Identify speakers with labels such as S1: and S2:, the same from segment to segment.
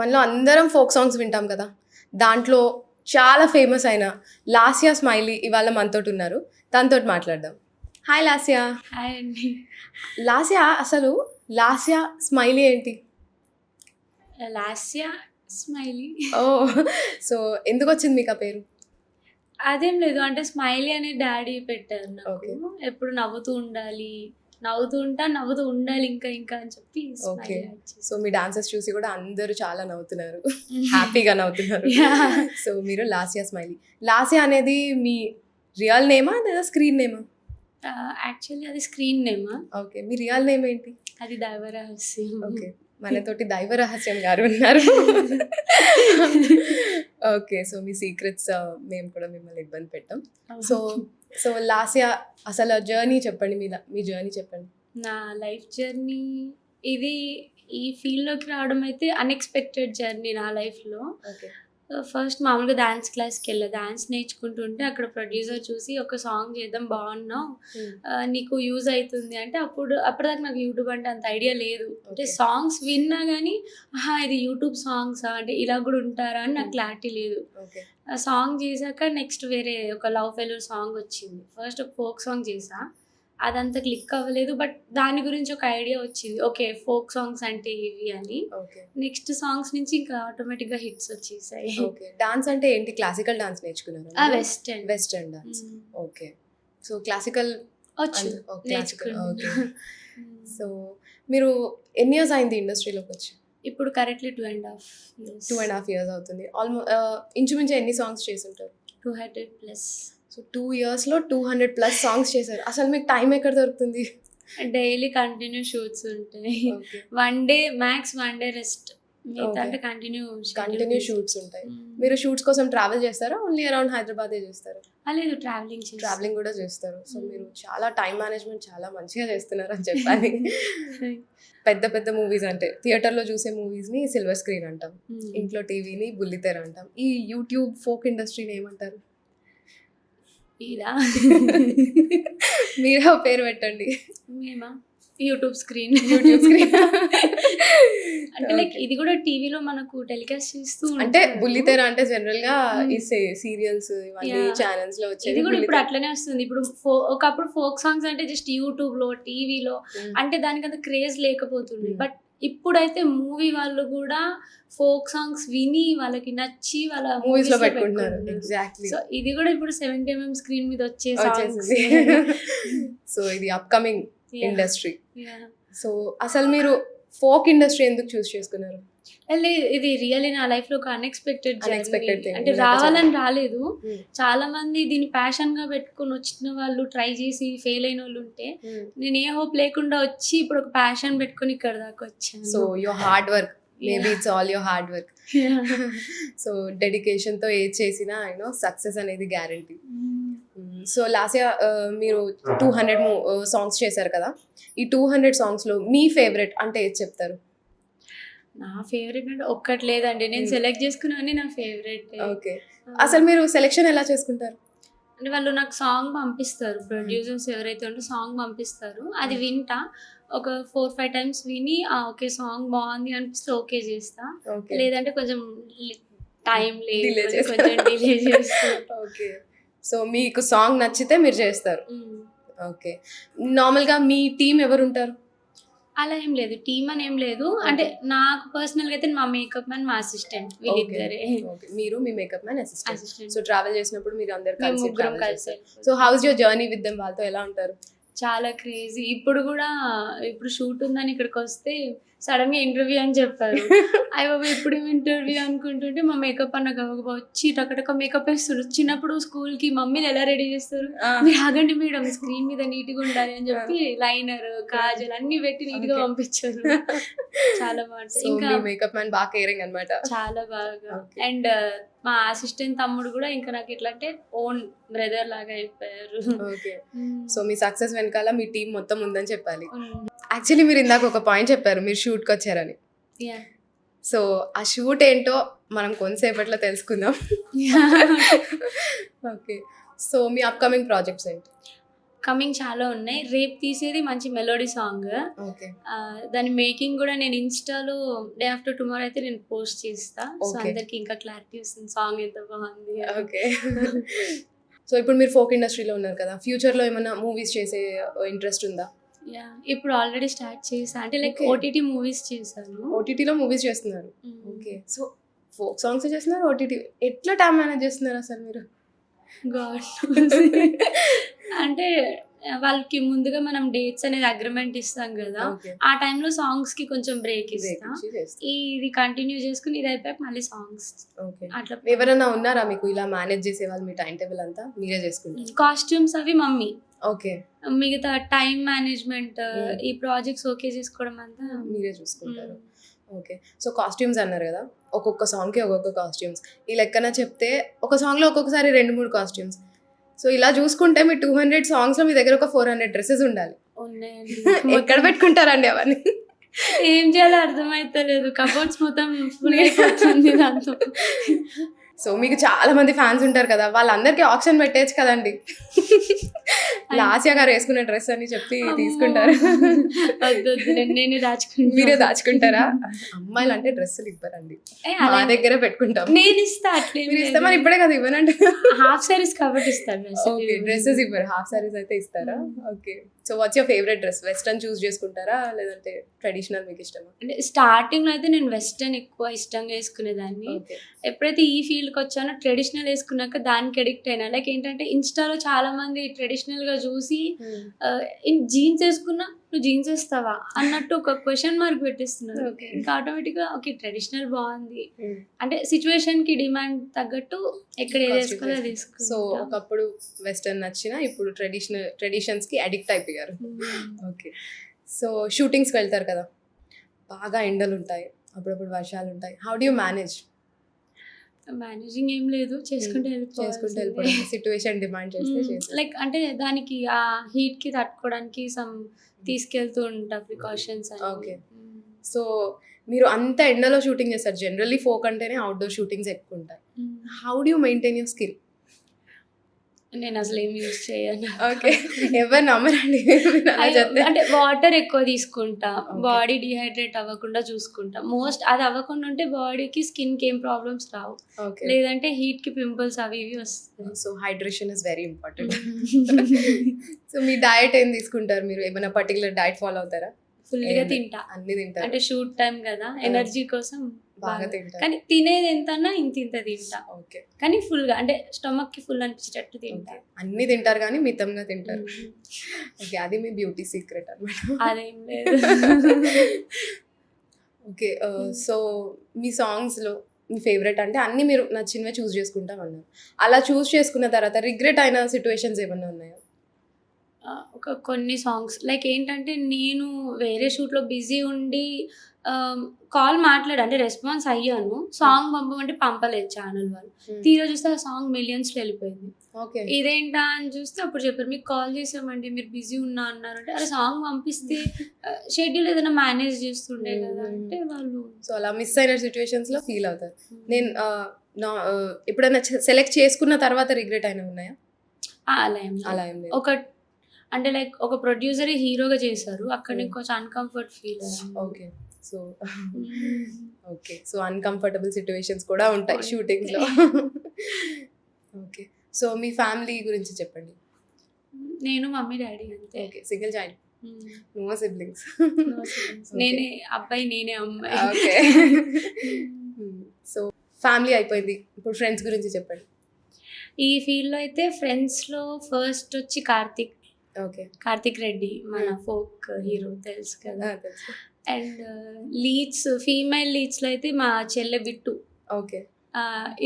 S1: మనలో అందరం folk songs వింటాం కదా. దాంట్లో చాలా ఫేమస్ అయిన లాస్యా స్మైలీ ఇవాళ మనతోటి ఉన్నారు. తనతోటి మాట్లాడదాం. హాయ్ లాస్యా.
S2: హాయ్ అండి.
S1: లాస్యా, అసలు లాస్యా స్మైలీ ఏంటి?
S2: లాస్యా స్మైలీ.
S1: ఓ, సో ఎందుకు వచ్చింది మీకు ఆ పేరు?
S2: అదేం లేదు, అంటే స్మైలీ అనే డాడీ పెట్టారు నాకు.
S1: Okay.
S2: ఎప్పుడు నవ్వుతూ ఉండాలి, నవ్వుతూ ఉండాలి ఇంకా ఇంకా అని చెప్పి
S1: ఓకే,
S2: స్మైలీ యాడ్ చేశాను.
S1: సో మీ డాన్సెస్ చూసి కూడా అందరూ చాలా నవ్వుతున్నారు, హ్యాపీగా నవ్వుతున్నారు.
S2: Yeah.
S1: సో మీరు లాస్యా స్మైలీ. లాస్యా అనేది మీ రియల్ నేమా లేదా స్క్రీన్ నేమా?
S2: యాక్చువల్లీ అది స్క్రీన్ నేమ్,
S1: ఓకే, మీ రియల్ నేమ్ ఏంటి?
S2: అది దైవరహస్యం.
S1: ఓకే, మనతోటి దైవ రహస్యం గారు ఉన్నారు. ఓకే, సో మీ సీక్రెట్స్ మేము కూడా మిమ్మల్ని ఇబ్బంది పెట్టాం. సో సో లాస్యా, అసలు జర్నీ చెప్పండి, మీ జర్నీ చెప్పండి.
S2: నా లైఫ్ జర్నీ ఇది, ఈ ఫీల్డ్లోకి రావడం అయితే అన్ఎక్స్పెక్టెడ్ జర్నీ నా లైఫ్లో.
S1: ఓకే,
S2: ఫస్ట్ మామూలుగా డాన్స్ క్లాస్కి వెళ్ళా, డాన్స్ నేర్చుకుంటుంటే అక్కడ ప్రొడ్యూసర్ చూసి ఒక సాంగ్ చేద్దాం బాగున్నావు, నీకు యూజ్ అవుతుంది అంటే అప్పటిదాకా నాకు యూట్యూబ్ అంటే అంత ఐడియా లేదు. అంటే సాంగ్స్ విన్నా కానీ ఇది యూట్యూబ్ సాంగ్స్ అంటే ఇలా కూడా ఉంటారా అని నాకు క్లారిటీ లేదు.
S1: ఓకే,
S2: ఆ సాంగ్ చేశాక నెక్స్ట్ వేరే ఒక లవ్ ఫెయిల్యూర్ సాంగ్ వచ్చింది. ఫస్ట్ ఒక ఫోక్ సాంగ్ చేసా, అదంతా క్లిక్ అవ్వలేదు, బట్ దాని గురించి ఒక ఐడియా వచ్చింది, ఓకే ఫోక్ సాంగ్స్ అంటే ఇవి అని.
S1: ఓకే,
S2: నెక్స్ట్ సాంగ్స్ నుంచి ఇంకా ఆటోమేటిక్గా హిట్స్ వచ్చేసాయి.
S1: ఓకే. డాన్స్ అంటే ఏంటి? క్లాసికల్ డాన్స్ నేర్చుకున్నారా?
S2: Western
S1: western dance. Okay, so classical
S2: వచ్చు,
S1: క్లాసికల్. ఓకే,
S2: నేర్చుకున్నాను.
S1: సో మీరు ఎన్ని ఇయర్స్ అయింది ఇండస్ట్రీలోకి వచ్చి?
S2: ఇప్పుడు కరెక్ట్లీ 2.5 years.
S1: 2.5 years అవుతుంది. ఇంచుమించు ఎన్ని సాంగ్స్ చేసి ఉంటారు?
S2: 200+.
S1: సో 2 yearsలో 200+ సాంగ్స్ చేశారు. అసలు మీకు టైం ఎక్కడ దొరుకుతుంది?
S2: డైలీ కంటిన్యూ షూట్స్ ఉంటాయి.
S1: ఓకే,
S2: వన్ డే రెస్ట్, మిగతా
S1: Okay.
S2: అంటే
S1: కంటిన్యూ షూట్స్ ఉంటాయి. మీరు షూట్స్ కోసం ట్రావెల్ చేస్తారా? ఓన్లీ అరౌండ్ హైదరాబాదే చేస్తారా?
S2: లేదు, ట్రావెలింగ్
S1: ట్రావెలింగ్ కూడా చేస్తారు. సో మీరు చాలా టైం మేనేజ్మెంట్ చాలా మంచిగా చేస్తున్నారు అని చెప్పాలి. పెద్ద పెద్ద మూవీస్ అంటే థియేటర్లో చూసే మూవీస్ని సిల్వర్ స్క్రీన్ అంటాం, ఇంట్లో టీవీని బుల్లితెర అంటాం. ఈ యూట్యూబ్ ఫోక్ ఇండస్ట్రీని ఏమంటారు?
S2: ఇదా
S1: మీరే ఒక పేరు పెట్టండి.
S2: మేమా యూట్యూబ్ స్క్రీన్.
S1: యూట్యూబ్ స్క్రీన్
S2: అంటే లైక్ ఇది కూడా టీవీలో మనకు టెలికాస్ట్ చేస్తూ
S1: అంటే
S2: ఉంటారు.
S1: బుల్లితెర అంటే జనరల్ గా ఈ సీరియల్స్ ఇవన్నీ
S2: Yeah.
S1: ఛానల్స్ లో
S2: ఇది
S1: వచ్చేది.
S2: కూడా ఇప్పుడు అట్లనే వస్తుంది. ఇప్పుడు ఒకప్పుడు ఫోక్ సాంగ్స్ అంటే జస్ట్ యూట్యూబ్ లో, టీవీలో అంటే దానికి అంత క్రేజ్ లేకపోతుంది. బట్ ఇప్పుడైతే మూవీ వాళ్ళు కూడా ఫోక్ సాంగ్స్ విని వాళ్ళకి నచ్చి వాళ్ళ
S1: మూవీస్ లో పెట్టుకుంటున్నారు. ఎగ్జాక్ట్లీ,
S2: సో ఇది కూడా ఇప్పుడు 70mm స్క్రీన్ మీద వచ్చే
S1: వచ్చేసింది. సో ఇది అప్కమింగ్ ఇండస్ట్రీ. సో అసలు మీరు ఫోక్ ఇండస్ట్రీ ఎందుకు చూస్ చేసుకున్నారు?
S2: ఇది రియల్లీ నా లైఫ్ లో ఒక అన్ఎక్స్పెక్టెడ్
S1: thing.
S2: అంటే రావాలని రాలేదు. చాలా మంది దీన్ని ప్యాషన్ గా పెట్టుకొని వచ్చిన వాళ్ళు, ట్రై చేసి ఫెయిల్ అయిన వాళ్ళు ఉంటే, నేను ఏ హోప్ లేకుండా వచ్చి ఇప్పుడు ఒక ప్యాషన్ పెట్టుకొని ఇక్కడ దాకా వచ్చాను.
S1: So your hard work, maybe it's all your hard work. So dedication తో ఏది చేసినా సక్సెస్ అనేది గ్యారంటీ. సో లాస్యా, మీరు 200 సాంగ్స్ చేశారు కదా. ఈ 200 సాంగ్స్ లో మీ ఫేవరెట్ అంటే ఏది చెప్తారు?
S2: నా ఫేవరెట్ అంటే ఒక్కటి లేదండి, నేను సెలెక్ట్ చేసుకున్నవన్నీ నా ఫేవరెట్.
S1: ఓకే, అసలు మీరు సెలెక్షన్ ఎలా చేసుకుంటారు?
S2: అంటే వాళ్ళు నాకు సాంగ్ పంపిస్తారు, ప్రొడ్యూసర్స్ ఎవరైతే ఉంటే సాంగ్ పంపిస్తారు, అది వింటా. ఒక 4-5 times విని ఓకే సాంగ్ బాగుంది అనిపిస్తే ఓకే చేస్తా,
S1: ఓకే,
S2: లేదంటే కొంచెం టైం లేదు
S1: Delay
S2: కొంచెం డిలే చేస్తా.
S1: ఓకే, సో మీకు సాంగ్ నచ్చితే మీరు చేస్తారు. ఓకే, నార్మల్గా మీ టీం ఎవరు ఉంటారు?
S2: అలా ఏం లేదు, టీమ్ అని ఏం లేదు. అంటే నాకు పర్సనల్గా అయితే మా మేకప్ మ్యాన్, మా అసిస్టెంట్, వీళ్ళిద్దరే.
S1: ఓకే, మీరు మీ makeup man, assistant.
S2: Assistant
S1: so travel చేసినప్పుడు మీరు అందరు
S2: మేము
S1: కలిసి
S2: ముగ్గురం
S1: travel
S2: కలిసి
S1: చేస్తారు. So how's your journey with them? వాళ్ళతో ఎలా ఉంటారు?
S2: చాలా క్రేజీ. ఇప్పుడు షూట్ ఉందని ఇక్కడికి వస్తే సడన్ గా ఇంటర్వ్యూ అని చెప్పారు. అయ్యో ఇప్పుడు ఇంటర్వ్యూ అనుకుంటుంటే మా మేకప్ అన్న గబగబా వచ్చి టకటక మేకప్ వేస్తారు. చిన్నప్పుడు స్కూల్ కి మమ్మీని ఎలా రెడీ చేస్తారు, మీరు ఆగండి మేడం స్క్రీన్ మీద నీట్ గా ఉండాలి అని చెప్పి లైనర్, కాజల్ అన్ని పెట్టి నీట్ గా పంపించారు. చాలా బాగుంటుంది. ఇంకా
S1: మేకప్ మ్యాన్ బాగా కేరింగ్ అన్నమాట.
S2: చాలా బాగా. అండ్ మా అసిస్టెంట్ తమ్ముడు కూడా ఇంకా నాకు ఎట్లా అంటే ఓన్ బ్రదర్ లాగా అయిపోయారు.
S1: ఓకే, సో మీ సక్సెస్ వెనకాల మీ టీం మొత్తం ఉందని చెప్పాలి. యాక్చువల్లీ మీరు ఇందాక ఒక పాయింట్ చెప్పారు, మీరు షూట్కి వచ్చారని. సో ఆ షూట్ ఏంటో మనం కొంతసేపట్లో తెలుసుకుందాం. ఓకే, సో మీ అప్కమింగ్ ప్రాజెక్ట్స్ ఏంటి?
S2: కమింగ్ చాలా ఉన్నాయి. రేపు తీసేది మంచి మెలోడీ సాంగ్.
S1: ఓకే.
S2: దాని మేకింగ్ కూడా నేను ఇన్‌స్టాలో డే ఆఫ్టర్ టుమారో అయితే నేను పోస్ట్ చేస్తా. So,
S1: okay.
S2: అందరికి ఇంకా క్లారిటీ వస్తుంది సాంగ్ ఎంత బాగుంది అని.
S1: ఓకే. సో, ఇప్పుడు మీరు ఫోక్ ఇండస్ట్రీలో ఉన్నారు కదా! ఫ్యూచర్‌లో ఏమన్నా మూవీస్ చేసే ఇంట్రెస్ట్ ఉందా?
S2: యాహ్! ఇప్పుడు ఆల్రెడీ స్టార్ట్ చేశా. అంటే లైక్
S1: ఓకే.
S2: ఓటీటీ మూవీస్ చేశాను.
S1: ఓటీటీలో మూవీస్ చేస్తున్నారు.
S2: హ్మ్.
S1: ఓకే. సో, ఫోక్ సాంగ్సే చేస్తున్నారు, ఓటీటీ ఎట్లా టైమ్ మేనేజ్ చేస్తున్నారు అసలు మీరు?
S2: God knows. అంటే వాళ్ళకి ముందుగా మనం డేట్స్ అనేది అగ్రీమెంట్ ఇస్తాం కదా!
S1: ఓకే.
S2: ఆ టైంలో సాంగ్స్‌కి కొంచెం బ్రేక్
S1: బ్రేక్
S2: ఇస్తా.
S1: ఇచ్చి చేస్తారు.
S2: ఇది కంటిన్యూ చేసుకొని ఇది అయిపోయాక మళ్ళీ సాంగ్స్
S1: ఓకే.
S2: అట్లా.
S1: ఎవరైనా ఉన్నారా మీకు ఇలా మేనేజ్ చేసేవాళ్ళు? మీ టైమ్ టేబుల్ అంతా మీరే చేసుకుంటారా?
S2: కాస్ట్యూమ్స్ అవి మమ్మీ.
S1: ఓకే.
S2: మిగతా టైం మేనేజ్మెంట్
S1: Hmm.
S2: ఈ ప్రాజెక్ట్స్ ఓకే చేసుకోవడం అంతా
S1: మీరే చూసుకుంటారు. ఓకే. సో, కాస్ట్యూమ్స్ అన్నారు కదా! ఒక్కొక్క సాంగ్‌కి ఒక్కొక్క కాస్ట్యూమ్స్. ఈ లెక్కన చెప్తే ఒక సాంగ్‌లో ఒక్కొక్కసారి 2, 3 కాస్ట్యూమ్స్. సో, ఇలా చూసుకుంటే మీ 200 సాంగ్స్‌లో మీ దగ్గర ఒక 400 డ్రెసెస్ ఉండాలి.
S2: ఉన్నాయండి.
S1: ఎక్కడ పెట్టుకుంటారండి అవన్నీ?
S2: ఏం చేయాలో అర్థమైతలేదు. కబోర్డ్స్ మొత్తం ఫుల్ అయిపోతుంది దాంతో.
S1: సో, మీకు చాలా మంది ఫ్యాన్స్ ఉంటారు కదా! వాళ్ళందరికీ ఆక్షన్ పెట్టేయచ్చు కదండీ. లాస్యా గారు వేసుకున్న డ్రెస్ అని చెప్పి తీసుకుంటారు.
S2: వద్దు నేనే దాచుకుంటా.
S1: మీరే దాచుకుంటారా? అమ్మాయిలు అంటే డ్రెస్సులు ఇవ్వరండి. మా దగ్గరే పెట్టుకుంటాం.
S2: నేను ఇస్తా అట్లే.
S1: మీరు ఇస్తే మరి ఇప్పుడే కదా ఇవ్వనండి.
S2: హాఫ్ సారీస్ కాబట్టి ఇస్తాను.
S1: ఓకే. డ్రెస్సెస్ ఇవ్వరు, హాఫ్ సారీస్ అయితే ఇస్తారా? Okay. So, what's your favourite dress? Western choose చేసుకుంటారా లేదంటే ట్రెడిషనల్ మీకు ఇష్టమా?
S2: అంటే స్టార్టింగ్ లో అయితే నేను వెస్టర్న్ ఎక్కువ ఇష్టంగా వేసుకునేదాన్ని.
S1: ఓకే.
S2: ఎప్పుడైతే ఈ ఫీల్డ్కి వచ్చానో ట్రెడిషనల్ వేసుకున్నాక దానికి అడిక్ట్ అయినా. లైక్ ఏంటంటే ఇన్స్టాలో చాలా మంది ట్రెడిషనల్ గా చూసి జీన్స్ వేసుకున్నా నువ్వు జీన్స్ వేస్తావా అన్నట్టు ఒక క్వశ్చన్ మార్క్ పెట్టిస్తున్నారు.
S1: Okay.
S2: ఇంకా ఆటోమేటిక్ గా ఓకే ట్రెడిషనల్ బాగుంది అంటే సిచ్యువేషన్ కి డిమాండ్ తగ్గట్టు ఎక్కడ ఏది వేసుకోవాలో అది
S1: సో,
S2: వేసుకుంటా.
S1: ఒకప్పుడు వెస్టర్న్ నచ్చినా ఇప్పుడు ట్రెడిషన్స్ కి అడిక్ట్ అయిపోయారు. ఓకే. సో, షూటింగ్స్కి వెళ్తారు కదా, బాగా ఎండలు ఉంటాయి, అప్పుడప్పుడు వర్షాలు ఉంటాయి. How do you manage?
S2: Managing ఏం లేదు, చేసుకుంటే
S1: చేసుకుంటూ వెళ్ళిపోవడం, సిచ్యువేషన్ డిమాండ్ చేస్తే చేస్తారు.
S2: లైక్ అంటే దానికి ఆ హీట్ కి తట్టుకోవడానికి సమ్ తీసుకెళ్తూ ఉంటా ప్రికాషన్స్ అని.
S1: Okay. సో, మీరు అంత ఎండలో షూటింగ్ చేస్తారు. జనరల్లీ ఫోక్ అంటేనే అవుట్డోర్ షూటింగ్స్ ఎక్కువ ఉంటాయి. How do you maintain your skill?
S2: నేను అసలు ఏం యూజ్ చేయను.
S1: ఓకే. ఎవరు నమ్మరండి మీరు అలా చెప్తే.
S2: అంటే వాటర్ ఎక్కువ తీసుకుంటా,
S1: Okay.
S2: బాడీ డిహైడ్రేట్ అవ్వకుండా చూసుకుంటా. మోస్ట్ అది అవ్వకుండా ఉంటే బాడీకి స్కిన్ కి ఏం ప్రాబ్లమ్స్ రావు,
S1: ఓకే.
S2: లేదంటే హీట్ కి పింపుల్స్ అవి ఇవి వస్తాయి.
S1: So, hydration is very important. So, me diet ఏం తీసుకుంటారు? మీరు ఏమైనా పర్టికులర్ డయట్ ఫాలో అవుతారా?
S2: ఫుల్ గా తింటా.
S1: అన్ని తింటారు,
S2: అంటే షూట్ టైం కదా, ఎనర్జీ కోసం
S1: బాగా
S2: బాగా.
S1: తింటారు.
S2: కానీ తినేది ఎంతన్నా ఇంత తింటా,
S1: ఓకే.
S2: కానీ ఫుల్ గా అంటే స్టమక్ కి ఫుల్ అనిపించేటట్టు తింటా.
S1: అన్ని తింటారు కానీ మితంగా తింటారు. ఓకే, అది మీ బ్యూటీ సీక్రెట్ అన్నమాట.
S2: అదేం లేదు.
S1: ఓకే. సో, మీ సాంగ్స్లో మీ ఫేవరెట్ అంటే అన్ని మీరు నచ్చినవే చూస్ చేసుకుంటాం అన్నారు. అలా చూస్ చేసుకున్న తర్వాత రిగ్రెట్ అయిన సిచ్యువేషన్స్ ఏమైనా ఉన్నాయా?
S2: ఒక కొన్ని సాంగ్స్ లైక్ ఏంటంటే నేను వేరే షూట్లో బిజీ ఉండి కాల్ మాట్లాడా, అంటే రెస్పాన్స్ అయ్యాను. సాంగ్ పంపమంటే పంపలేదు ఛానల్ వాళ్ళు. తీరా చూస్తే ఆ సాంగ్ మిలియన్స్లో వెళ్ళిపోయింది.
S1: ఓకే.
S2: ఇదేంటా అని చూస్తే అప్పుడు చెప్పారు మీకు కాల్ చేసామండి మీరు బిజీ ఉన్నా అన్నారు. అంటే అరే సాంగ్ పంపిస్తే షెడ్యూల్ ఏదైనా మేనేజ్ చేస్తుండే కదా అంటే వాళ్ళు.
S1: సో, అలా మిస్ అయిన సిచ్యువేషన్స్లో ఫీల్ అవుతారు. నేను ఎప్పుడైనా సెలెక్ట్ చేసుకున్న తర్వాత రిగ్రెట్ అయినా ఉన్నాయా?
S2: అలా ఏం లేదు.
S1: అలా ఏం లేదు.
S2: ఒక అంటే లైక్ ఒక ప్రొడ్యూసరే హీరోగా చేశారు, అక్కడ నేను కొంచెం అన్కంఫర్ట్ ఫీల్ అయ్యాను.
S1: Okay. So, okay. So, uncomfortable situations కూడా ఉంటాయి షూటింగ్స్లో. ఓకే. సో, మీ ఫ్యామిలీ గురించి చెప్పండి.
S2: నేను మమ్మీ డాడీ అంతే.
S1: Okay. Single child, no siblings.
S2: నేనే అబ్బాయి నేనే అమ్మాయి.
S1: ఓకే. సో, ఫ్యామిలీ అయిపోయింది, ఇప్పుడు ఫ్రెండ్స్ గురించి చెప్పండి.
S2: ఈ ఫీల్డ్లో అయితే ఫ్రెండ్స్లో ఫస్ట్ వచ్చి కార్తిక్ రెడ్డి మన ఫోక్ హీరో తెలుసు కదా.
S1: తెలుసు.
S2: అండ్ లీడ్స్ ఫీమేల్ లీడ్స్లో అయితే మా చెల్లె బిట్టు.
S1: ఓకే.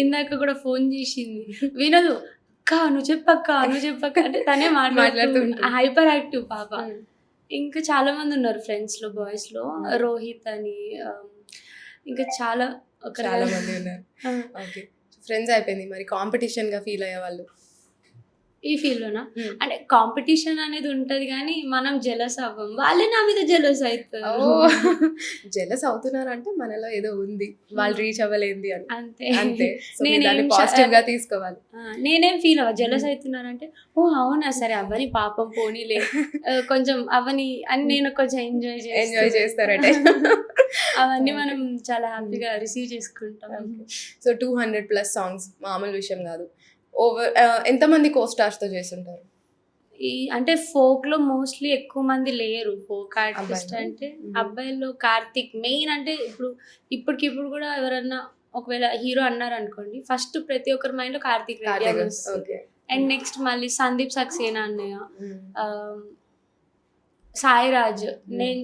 S2: ఇందాక కూడా ఫోన్ చేసింది, వినదు అక్క నువ్వు చెప్పక్క అంటే తనే మాట్లాడుతూ హైపర్ యాక్టివ్ పాప. ఇంకా చాలా మంది ఉన్నారు ఫ్రెండ్స్లో బాయ్స్లో, రోహిత్ అని ఇంకా చాలా
S1: మంది ఉన్నారు. ఓకే. ఫ్రెండ్స్ అయిపోయింది, మరి కాంపిటీషన్గా ఫీల్ అయ్యే వాళ్ళు?
S2: ఈ ఫీల్డ్లోనా
S1: Hmm.
S2: అంటే కాంపిటీషన్ అనేది ఉంటది కానీ మనం జెలస్ అవ్వం, వాళ్ళే నా మీద జెలస్ అవుతారు.
S1: జెలస్ అవుతున్నారంటే మనలో ఏదో ఉంది, వాళ్ళు రీచ్ అవ్వలేంది అని.
S2: అంతే
S1: అంతే. సో మీరు
S2: నేనేం
S1: దాన్ని పాజిటివ్ గా తీసుకోవాలి.
S2: నేనేం ఫీల్ అవ్వ, జెలస్ అవుతున్నారంటే ఓ అవునా సరే అవ్వని పాపం పోనీలే కొంచెం అవ్వని అని నేను కొంచెం
S1: ఎంజాయ్ చేస్తారట.
S2: అవన్నీ మనం చాలా హ్యాపీగా రిసీవ్ చేసుకుంటాం.
S1: సో 200+ సాంగ్స్ మామూలు విషయం కాదు. ఓవర్ ఎంతమంది కో స్టార్స్ తో చేస్తుంటారు?
S2: ఈ అంటే ఫోక్ లో మోస్ట్లీ ఎక్కువ మంది లేరు ఫోక్ ఆర్టిస్ట్
S1: అబ్బాయిలా?
S2: అంటే.
S1: Mhm.
S2: అబ్బాయిల్లో కార్తిక్ మెయిన్. అంటే ఇప్పటికిప్పుడు కూడా ఎవరన్నా ఒకవేళ హీరో అన్నారు అనుకోండి, ఫస్ట్ ప్రతి ఒక్కరి మైండ్ లో కార్తిక్ రెడ్డి అని వస్తుంది.
S1: ఓకే.
S2: అండ్ నెక్స్ట్ మళ్ళీ సందీప్ సక్సేనా అన్నయ్య, సాయి రాజ్.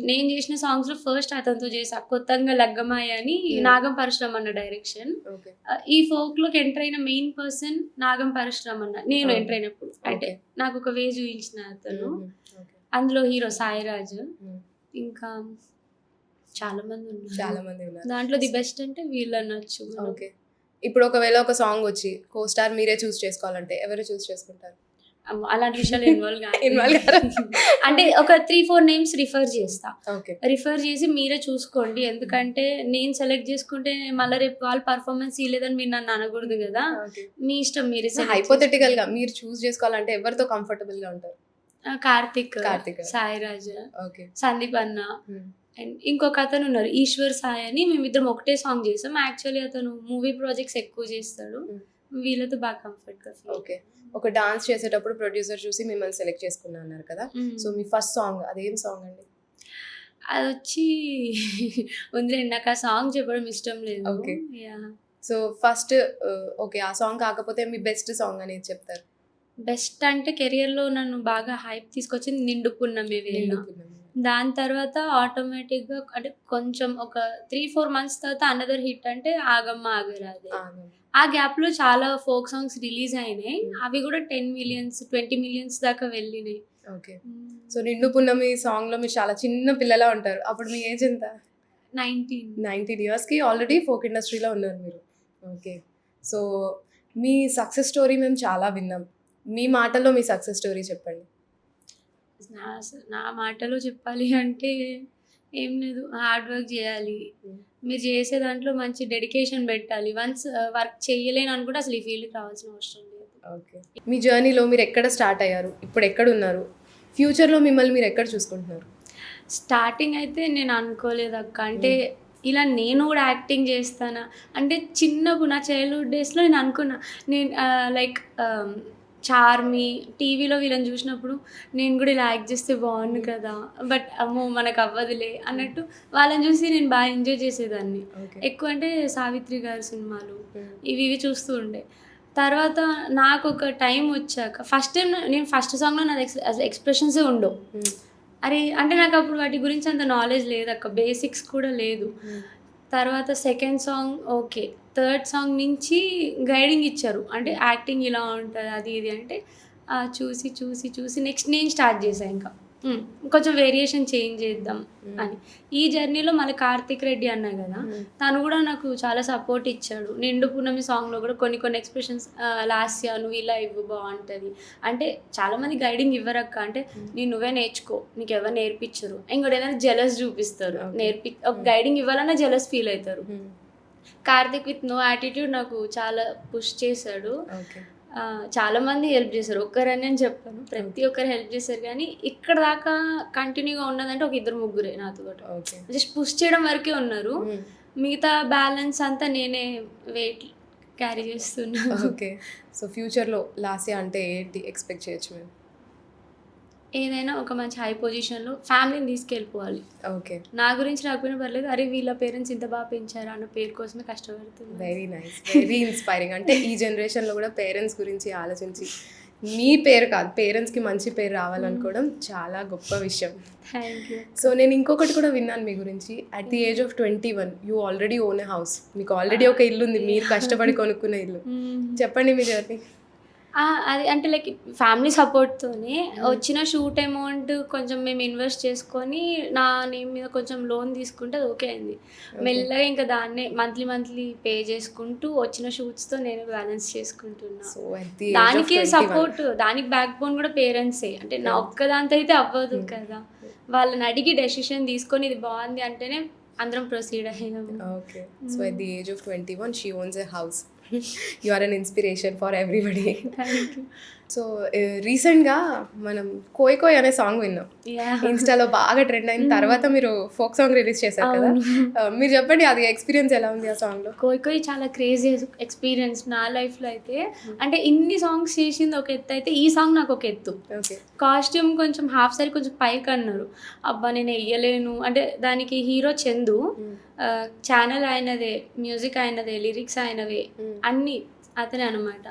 S2: నేను చేసిన సాంగ్స్ లో ఫస్ట్ అతనితో చేసా కొత్తగా లగ్గమాయ అని, నాగం పరశురామ్ అన్న డైరెక్షన్.
S1: ఓకే.
S2: ఈ ఫోక్ లోకి ఎంటర్ అయిన మెయిన్ పర్సన్ నాగం పరశురామ్ అన్న. నేను
S1: Oh.
S2: ఎంటర్ అయినప్పుడు అంటే
S1: Okay.
S2: నాకు ఒక వే చూపించిన అతను.
S1: ఓకే.
S2: అందులో హీరో సాయి రాజ్, ఇంకా చాలా మంది ఉన్నారు.
S1: చాలా మంది ఉన్నారు.
S2: దాంట్లో ది బెస్ట్ అంటే వీళ్ళు అనొచ్చు.
S1: ఓకే. ఇప్పుడు ఒకవేళ ఒక సాంగ్ వచ్చి కో స్టార్ మీరే చూస్ చేసుకోవాలంటే ఎవరు చూస్ చేసుకుంటారు?
S2: అమ్మో, అలాంటి విషయాలు ఇన్వాల్వ్
S1: Involve కారా?
S2: అంటే ఒక 3-4 నేమ్స్ రిఫర్ చేస్తా.
S1: ఓకే.
S2: రిఫర్ చేసి మీరే చూసుకోండి, ఎందుకంటే నేను సెలెక్ట్ చేసుకుంటే మళ్ళీ రేపు వాళ్ళు పర్ఫార్మెన్స్ ఇవ్వలేదని మీరు నన్ను అనకూడదు కదా.
S1: ఓకే.
S2: మీ ఇష్టం, మీరే
S1: హైపోథెటికల్ గా మీరు చూస్ చేసుకోవాలంటే ఎవరితో కంఫర్టబుల్ గా ఉంటారు?
S2: కార్తిక్,
S1: కార్తిక్.
S2: సాయి రాజ్,
S1: ఓకే.
S2: సందీప్ అన్న, అండ్ ఇంకొక అతను ఉన్నారు ఈశ్వర్ సాయి అని. మేమిద్దరం ఒకటే సాంగ్ చేసాం. యాక్చువల్లీ అతను మూవీ ప్రాజెక్ట్స్ ఎక్కువ చేస్తాడు. వీళ్ళతో బాగా కంఫర్ట్ గా feel.
S1: ఓకే. ఒక డాన్స్ చేసేటప్పుడు ప్రొడ్యూసర్ చూసి మిమ్మల్ని సెలెక్ట్ చేసుకున్నా అన్నారు కదా. సో మీ ఫస్ట్ సాంగ్ అదేం సాంగ్ అండి?
S2: అది వచ్చి ఉంది, నాకు ఆ సాంగ్ చెప్పడం ఇష్టం లేదు.
S1: Okay.
S2: Yeah.
S1: So first okay, ఆ సాంగ్ కాకపోతే మీ బెస్ట్ సాంగ్ అనేది చెప్తారు?
S2: బెస్ట్ అంటే కెరియర్లో నన్ను బాగా హైప్ తీసుకొచ్చింది నిండు పున్నమి వేళ. దాని తర్వాత ఆటోమేటిక్గా అంటే కొంచెం ఒక 3-4 months తర్వాత అనదర్ హిట్ అంటే ఆగమ్మ ఆగరాదే. ఆ గ్యాప్లో చాలా ఫోక్ సాంగ్స్ రిలీజ్ అయినాయి. అవి కూడా 10 millions 20 millions దాకా వెళ్ళినాయి.
S1: ఓకే. సో నిండు పున్నమి సాంగ్ లో మీరు చాలా చిన్న పిల్లలా ఉంటారు. అప్పుడు మీ ఏజ్ ఎంత? 19 years కి ఆల్రెడీ ఫోక్ ఇండస్ట్రీలో ఉన్నారు మీరు. ఓకే. సో మీ సక్సెస్ స్టోరీ మేము చాలా విన్నాం. మీ మాటల్లో మీ సక్సెస్ స్టోరీ చెప్పండి.
S2: నా మాటలో చెప్పాలి అంటే ఏం లేదు, హార్డ్ వర్క్ చేయాలి. మీరు చేసే దాంట్లో మంచి డెడికేషన్ పెట్టాలి. వన్స్ వర్క్ చేయలేను అని కూడా అసలు ఈ ఫీల్డ్కి రావాల్సిన అవసరం లేదు.
S1: ఓకే. మీ జర్నీలో మీరు ఎక్కడ స్టార్ట్ అయ్యారు, ఇప్పుడు ఎక్కడ ఉన్నారు, ఫ్యూచర్లో మిమ్మల్ని మీరు ఎక్కడ చూసుకుంటున్నారు?
S2: స్టార్టింగ్ అయితే నేను అనుకోలేదు అక్క. అంటే ఇలా నేను కూడా యాక్టింగ్ చేస్తానా అంటే చిన్నప్పుడు నా చైల్డ్హుడ్ డేస్లో నేను అనుకున్నా, నేను లైక్ చార్మి టీవీలో వీళ్ళని చూసినప్పుడు నేను కూడా ఇలా యాక్ట్ చేస్తే బాగుండు కదా, బట్ అమ్మో మనకు అవ్వదులే అన్నట్టు వాళ్ళని చూసి నేను బాగా ఎంజాయ్ చేసేదాన్ని. ఎక్కువ అంటే సావిత్రి గారి సినిమాలు ఇవి చూస్తూ ఉండే. తర్వాత నాకు ఒక టైం వచ్చాక ఫస్ట్ టైం నేను ఫస్ట్ సాంగ్లో నా ఎక్స్ప్రెషన్సే ఉండవు. అరే అంటే నాకు అప్పుడు వాటి గురించి అంత నాలెడ్జ్ లేదు అక్క, బేసిక్స్ కూడా లేదు. తర్వాత second song okay, third song నుంచి గైడింగ్ ఇచ్చారు, అంటే యాక్టింగ్ ఇలా ఉంటుంది అది ఇది అంటే చూసి చూసి చూసి నెక్స్ట్ నేను స్టార్ట్ చేశాను ఇంకా కొంచెం వేరియేషన్ చేంజ్ చేద్దాం అని. ఈ జర్నీలో మళ్ళీ కార్తిక్ రెడ్డి అన్నా కదా, తను కూడా నాకు చాలా సపోర్ట్ ఇచ్చాడు. నిండు పూర్ణమి సాంగ్లో కూడా కొన్ని ఎక్స్ప్రెషన్స్ లాస్య నువ్వు ఇలా ఇవ్వు బాగుంటుంది అంటే చాలామంది గైడింగ్ ఇవ్వరక్క, అంటే నువ్వే నేర్చుకో, నీకు ఎవరు నేర్పించరు, ఇంకోటి ఏదైనా జెలస్ చూపిస్తారు, ఒక గైడింగ్ ఇవ్వాలన్నా జెలస్ ఫీల్ అవుతారు. కార్తిక్ విత్ నో యాటిట్యూడ్ నాకు చాలా పుష్ చేశాడు. చాలా మంది హెల్ప్ చేశారు, ఒక్కరని నేను చెప్పాను, ప్రతి ఒక్కరు హెల్ప్ చేశారు. కానీ ఇక్కడ దాకా కంటిన్యూగా ఉన్నదంటే ఒక 2-3 నాతో పాటు జస్ట్ పుష్ చేయడం వరకే ఉన్నారు. మిగతా బ్యాలెన్స్ అంతా నేనే వెయిట్ క్యారీ చేస్తున్నా.
S1: ఓకే. సో ఫ్యూచర్లో లాస్యా అంటే ఏంటి ఎక్స్పెక్ట్ చేయొచ్చు మేము?
S2: ఏదైనా ఒక మంచి హై పొజిషన్లో ఫ్యామిలీని తీసుకెళ్ళిపోవాలి.
S1: ఓకే.
S2: నా గురించి రాకపోయినా పర్లేదు, అరే వీళ్ళ పేరెంట్స్ ఇంత బాగా పెంచారా అన్న పేరు కోసమే కష్టపడుతుంది.
S1: Very nice, very inspiring. అంటే ఈ జనరేషన్లో కూడా పేరెంట్స్ గురించి ఆలోచించి మీ పేరు కాదు పేరెంట్స్కి మంచి పేరు రావాలనుకోవడం చాలా గొప్ప విషయం.
S2: Thank you.
S1: సో నేను ఇంకొకటి కూడా విన్నాను మీ గురించి, at the age of 21 you already own a house. మీకు ఆల్రెడీ ఒక ఇల్లు ఉంది, మీరు కష్టపడి కొనుక్కున్న ఇల్లు. చెప్పండి మీ జర్నీ.
S2: అది అంటే లైక్ ఫ్యామిలీ సపోర్ట్‌తోనే వచ్చిన షూట్ అమౌంట్ కొంచెం మేము ఇన్వెస్ట్ చేసుకొని నా నేమ్ మీద కొంచెం లోన్ తీసుకుంటే అది ఓకే అయింది. మెల్లగా ఇంకా దాన్నే మంత్లీ పే చేసుకుంటూ వచ్చిన షూట్స్‌తో నేను బ్యాలెన్స్ చేసుకుంటున్నా.
S1: So at the age of
S2: దానికి
S1: 21
S2: సపోర్ట్, దానికి బ్యాక్ బోన్ కూడా పేరెంట్సే. అంటే నా ఒక్కదాంతో అయితే అవ్వదు కదా! వాళ్ళని అడిగి డెసిషన్ తీసుకొని ఇది బాగుంది అంటేనే అందరం ప్రొసీడ్ అయ్యాము.
S1: Okay. So at the age of 21 she owns a house. You are an inspiration for everybody.
S2: Thank you.
S1: So రీసెంట్గా మనం కోయ్ కోయ్ అనే సాంగ్ విన్నాం.
S2: యాహ్!
S1: ఇన్స్టాలో బాగా ట్రెండ్ అయిన తర్వాత మీరు ఫోక్ సాంగ్ రిలీజ్ చేశారు కదా. మీరు చెప్పండి అది ఎక్స్పీరియన్స్ ఎలా ఉంది ఆ సాంగ్లో?
S2: కోయ్ కోయ్ చాలా క్రేజీ ఎక్స్పీరియన్స్ నా లైఫ్లో అయితే. అంటే ఇన్ని సాంగ్స్ చేసింది ఒక ఎత్తు అయితే ఈ సాంగ్ నాకు ఒక ఎత్తు.
S1: ఓకే.
S2: కాస్ట్యూమ్ కొంచెం హాఫ్ సారీ కొంచెం పైకి అన్నారు. అబ్బా నేను వెయ్యలేను అంటే దానికి హీరో చందు, ఛానల్ ఆయనదే, మ్యూజిక్ ఆయనదే, లిరిక్స్ ఆయనవే, అన్నీ అతనే అనమాట.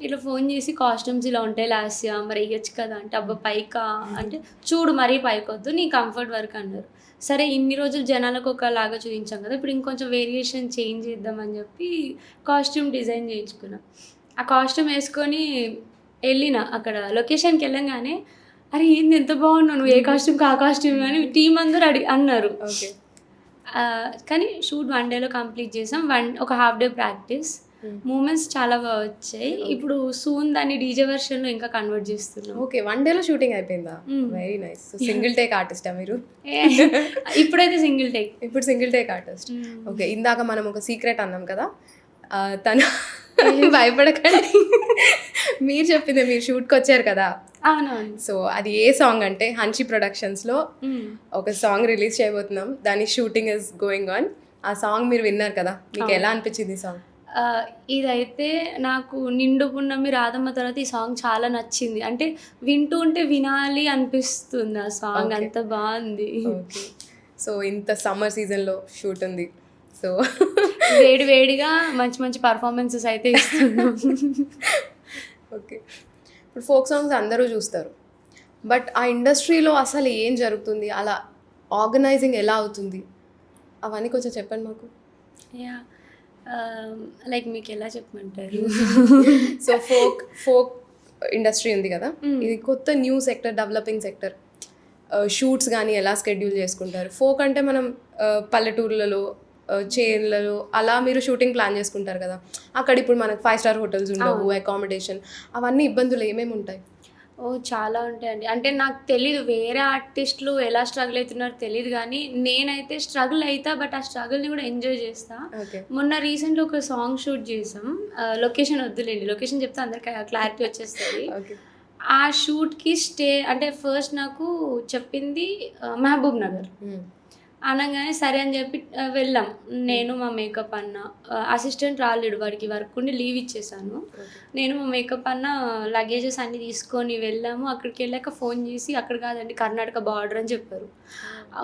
S2: ఇట్లా ఫోన్ చేసి కాస్ట్యూమ్స్ ఇలా ఉంటాయి లాస్యా మరి వేయచ్చు కదా అంటే అబ్బా పైకా అంటే చూడు మరీ పైకొద్దు నీ కంఫర్ట్ వరకు అన్నారు. సరే ఇన్ని రోజులు జనాలకు ఒకలాగా చూపించాం కదా ఇప్పుడు ఇంకొంచెం వేరియేషన్ చేంజ్ చేద్దామని చెప్పి కాస్ట్యూమ్ డిజైన్ చేయించుకున్నాం. ఆ కాస్ట్యూమ్ వేసుకొని వెళ్ళిన అక్కడ లొకేషన్కి వెళ్ళంగానే అరే ఏంది ఎంత బాగున్నావు నువ్వు ఏ కాస్ట్యూమ్కి ఆ కాస్ట్యూమ్ అని టీం అందరూ అన్నారు.
S1: ఓకే.
S2: కానీ షూట్ 1 డేలో కంప్లీట్ చేసాం. ఒక హాఫ్ డే ప్రాక్టీస్, మూమెంట్స్ చాలా బాగా వచ్చాయి. ఇప్పుడు సూన్ దాన్ని డీజే వెర్షన్లో ఇంకా కన్వర్ట్ చేస్తున్నాం.
S1: ఓకే. 1 డేలో షూటింగ్ అయిపోయిందా? Very nice. So single take ఆర్టిస్టా మీరు?
S2: ఇప్పుడైతే సింగిల్ టేక్.
S1: ఇప్పుడు సింగిల్ టేక్ ఆర్టిస్ట్. ఓకే. ఇందాక మనం ఒక సీక్రెట్ అన్నాం కదా, తను భయపడకండి మీరు చెప్పింది మీరు షూట్కి వచ్చారు కదా.
S2: అవునవును.
S1: సో అది ఏ సాంగ్ అంటే హన్షి ప్రొడక్షన్స్లో ఒక సాంగ్ రిలీజ్ చేయబోతున్నాం, దాని షూటింగ్ ఇస్ గోయింగ్ ఆన్. ఆ సాంగ్ మీరు విన్నారు కదా, మీకు ఎలా అనిపించింది ఈ సాంగ్?
S2: ఇదైతే నాకు నిండు పున్నమి రాధమ్మ తర్వాత ఈ సాంగ్ చాలా నచ్చింది. అంటే వింటూ ఉంటే వినాలి అనిపిస్తుంది ఆ సాంగ్, అంత బాగుంది.
S1: ఓకే. సో ఇంత సమ్మర్ సీజన్లో షూట్ ఉంది, సో
S2: వేడిగా మంచి పర్ఫార్మెన్సెస్ అయితే ఇస్తున్నాం.
S1: ఓకే. ఇప్పుడు ఫోక్ సాంగ్స్ అందరూ చూస్తారు, బట్ ఆ ఇండస్ట్రీలో అసలు ఏం జరుగుతుంది, అలా ఆర్గనైజింగ్ ఎలా అవుతుంది, అవన్నీ కొంచెం చెప్పండి మాకు.
S2: యా లైక్ మీకు ఎలా చెప్పమంటారు?
S1: సో ఫోక్ ఇండస్ట్రీ ఉంది కదా, ఇది కొత్త new sector, developing sector. Shoots కానీ ఎలా స్కెడ్యూల్ చేసుకుంటారు? ఫోక్ అంటే మనం పల్లెటూర్లలో చైన్లలో అలా మీరు షూటింగ్ ప్లాన్ చేసుకుంటారు కదా, అక్కడ ఇప్పుడు మనకు 5 స్టార్ హోటల్స్ ఉండవు, అకామిడేషన్, అవన్నీ ఇబ్బందులు ఏమేమి ఉంటాయి?
S2: చాలా ఉంటాయండి. అంటే నాకు తెలీదు వేరే ఆర్టిస్టులు ఎలా స్ట్రగుల్ అవుతున్నారో తెలియదు, కానీ నేనైతే స్ట్రగుల్ అవుతా, బట్ ఆ స్ట్రగుల్ని కూడా ఎంజాయ్ చేస్తా. మొన్న రీసెంట్గా ఒక సాంగ్ షూట్ చేసాం. లొకేషన్ వద్దులేండి, లొకేషన్ చెప్తే అందరికి క్లారిటీ వచ్చేస్తుంది. ఆ షూట్కి స్టే అంటే ఫస్ట్ నాకు చెప్పింది మహబూబ్ నగర్ అనగానే సరే అని చెప్పి వెళ్ళాం. నేను మా మేకప్ అన్న, అసిస్టెంట్ రాలేడు, వాడికి వర్క్ ఉండి లీవ్ ఇచ్చేసాను. నేను మా మేకప్ అన్న లగేజెస్ అన్నీ తీసుకొని వెళ్ళాము. అక్కడికి వెళ్ళాక ఫోన్ చేసి అక్కడ కాదండి కర్ణాటక బార్డర్ అని చెప్పారు.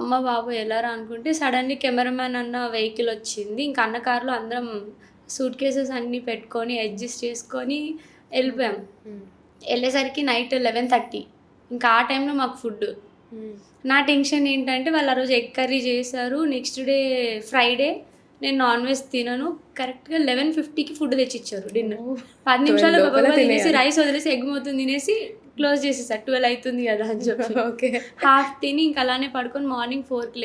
S2: అమ్మ బాబు ఎలారా అనుకుంటే సడన్లీ కెమెరామ్యాన్ అన్న వెహికల్ వచ్చింది. ఇంకా అన్న కార్లో అందరం సూట్ కేసెస్ అన్నీ పెట్టుకొని అడ్జస్ట్ చేసుకొని వెళ్ళిపోయాం. వెళ్ళేసరికి నైట్ 11:30. ఇంకా ఆ టైంలో మాకు ఫుడ్. నా టెన్షన్ ఏంటంటే వాళ్ళు ఆ రోజు ఎగ్ కర్రీ చేశారు, నెక్స్ట్ డే ఫ్రైడే, నేను నాన్ వెజ్ తినను. కరెక్ట్గా 11:50కి ఫుడ్ తెచ్చిచ్చారు డిన్నర్. 10 నిమిషాలు తినేసి రైస్ వదిలేసి ఎగ్ మొత్తం తినేసి క్లోజ్ చేసేసారు. 12 అవుతుంది కదా అని చెప్పి హాఫ్ తిని ఇంకా అలానే పడుకొని మార్నింగ్ 4కి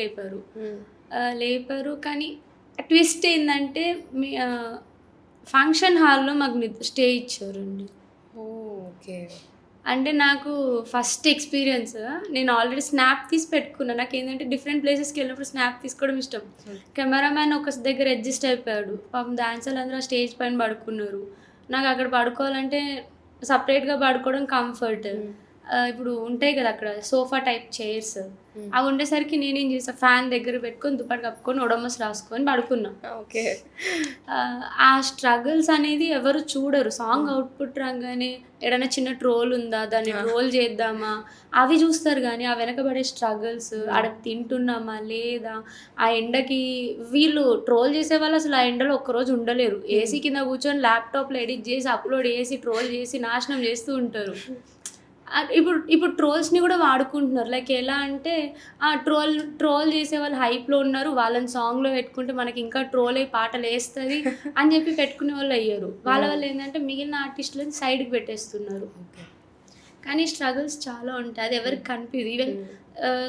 S2: లేపారు. కానీ ట్విస్ట్ ఏంటంటే ఫంక్షన్ హాల్లో మాకు స్టే ఇచ్చారండి.
S1: ఓకే.
S2: అంటే నాకు ఫస్ట్ ఎక్స్పీరియన్స్. నేను ఆల్రెడీ స్నాప్ తీసి పెట్టుకున్నాను. నాకు ఏంటంటే డిఫరెంట్ ప్లేసెస్కి వెళ్ళినప్పుడు స్నాప్ తీసుకోవడం ఇష్టం. కెమెరామ్యాన్ ఒక దగ్గర అడ్జస్ట్ అయిపోయాడు, పాపం డాన్సర్లు అందరూ స్టేజ్ పైన పడుకున్నారు. నాకు అక్కడ పడుకోవాలంటే సపరేట్గా పడుకోవడం కంఫర్ట్. ఇప్పుడు ఉంటాయి కదా అక్కడ సోఫా టైప్ చైర్స్, అవి ఉండేసరికి నేనేం చేస్తాను, ఫ్యాన్ దగ్గర పెట్టుకొని దుప్పటి కప్పుకొని ఒడమస్ రాసుకొని పడుకున్నా.
S1: ఓకే.
S2: ఆ స్ట్రగుల్స్ అనేది ఎవరు చూడరు. సాంగ్ అవుట్పుట్ రాగానే ఏదైనా చిన్న ట్రోల్ ఉందా, దాన్ని ట్రోల్ చేద్దామా, అవి చూస్తారు. కానీ ఆ వెనకబడే స్ట్రగుల్స్, ఆడ తింటున్నామా లేదా, ఆ ఎండకి వీళ్ళు ట్రోల్ చేసే వాళ్ళు అసలు ఆ ఎండలో ఒక్కరోజు ఉండలేరు. ఏసీ కింద కూర్చొని ల్యాప్టాప్లో ఎడిట్ చేసి అప్లోడ్ చేసి ట్రోల్ చేసి నాశనం చేస్తూ ఉంటారు. ఇప్పుడు ఇప్పుడు ట్రోల్స్ని కూడా వాడుకుంటున్నారు. లైక్ ఎలా అంటే ట్రోల్ చేసే వాళ్ళు హైప్లో ఉన్నారు, వాళ్ళని సాంగ్లో పెట్టుకుంటే మనకి ఇంకా ట్రోల్ అయ్యి పాటలు వేస్తుంది అని చెప్పి పెట్టుకునే వాళ్ళు అయ్యారు. వాళ్ళ వల్ల ఏంటంటే మిగిలిన ఆర్టిస్టులను సైడ్కి పెట్టేస్తున్నారు. కానీ స్ట్రగుల్స్ చాలా ఉంటాయి, అది ఎవరికి కనిపించదు. ఈవెన్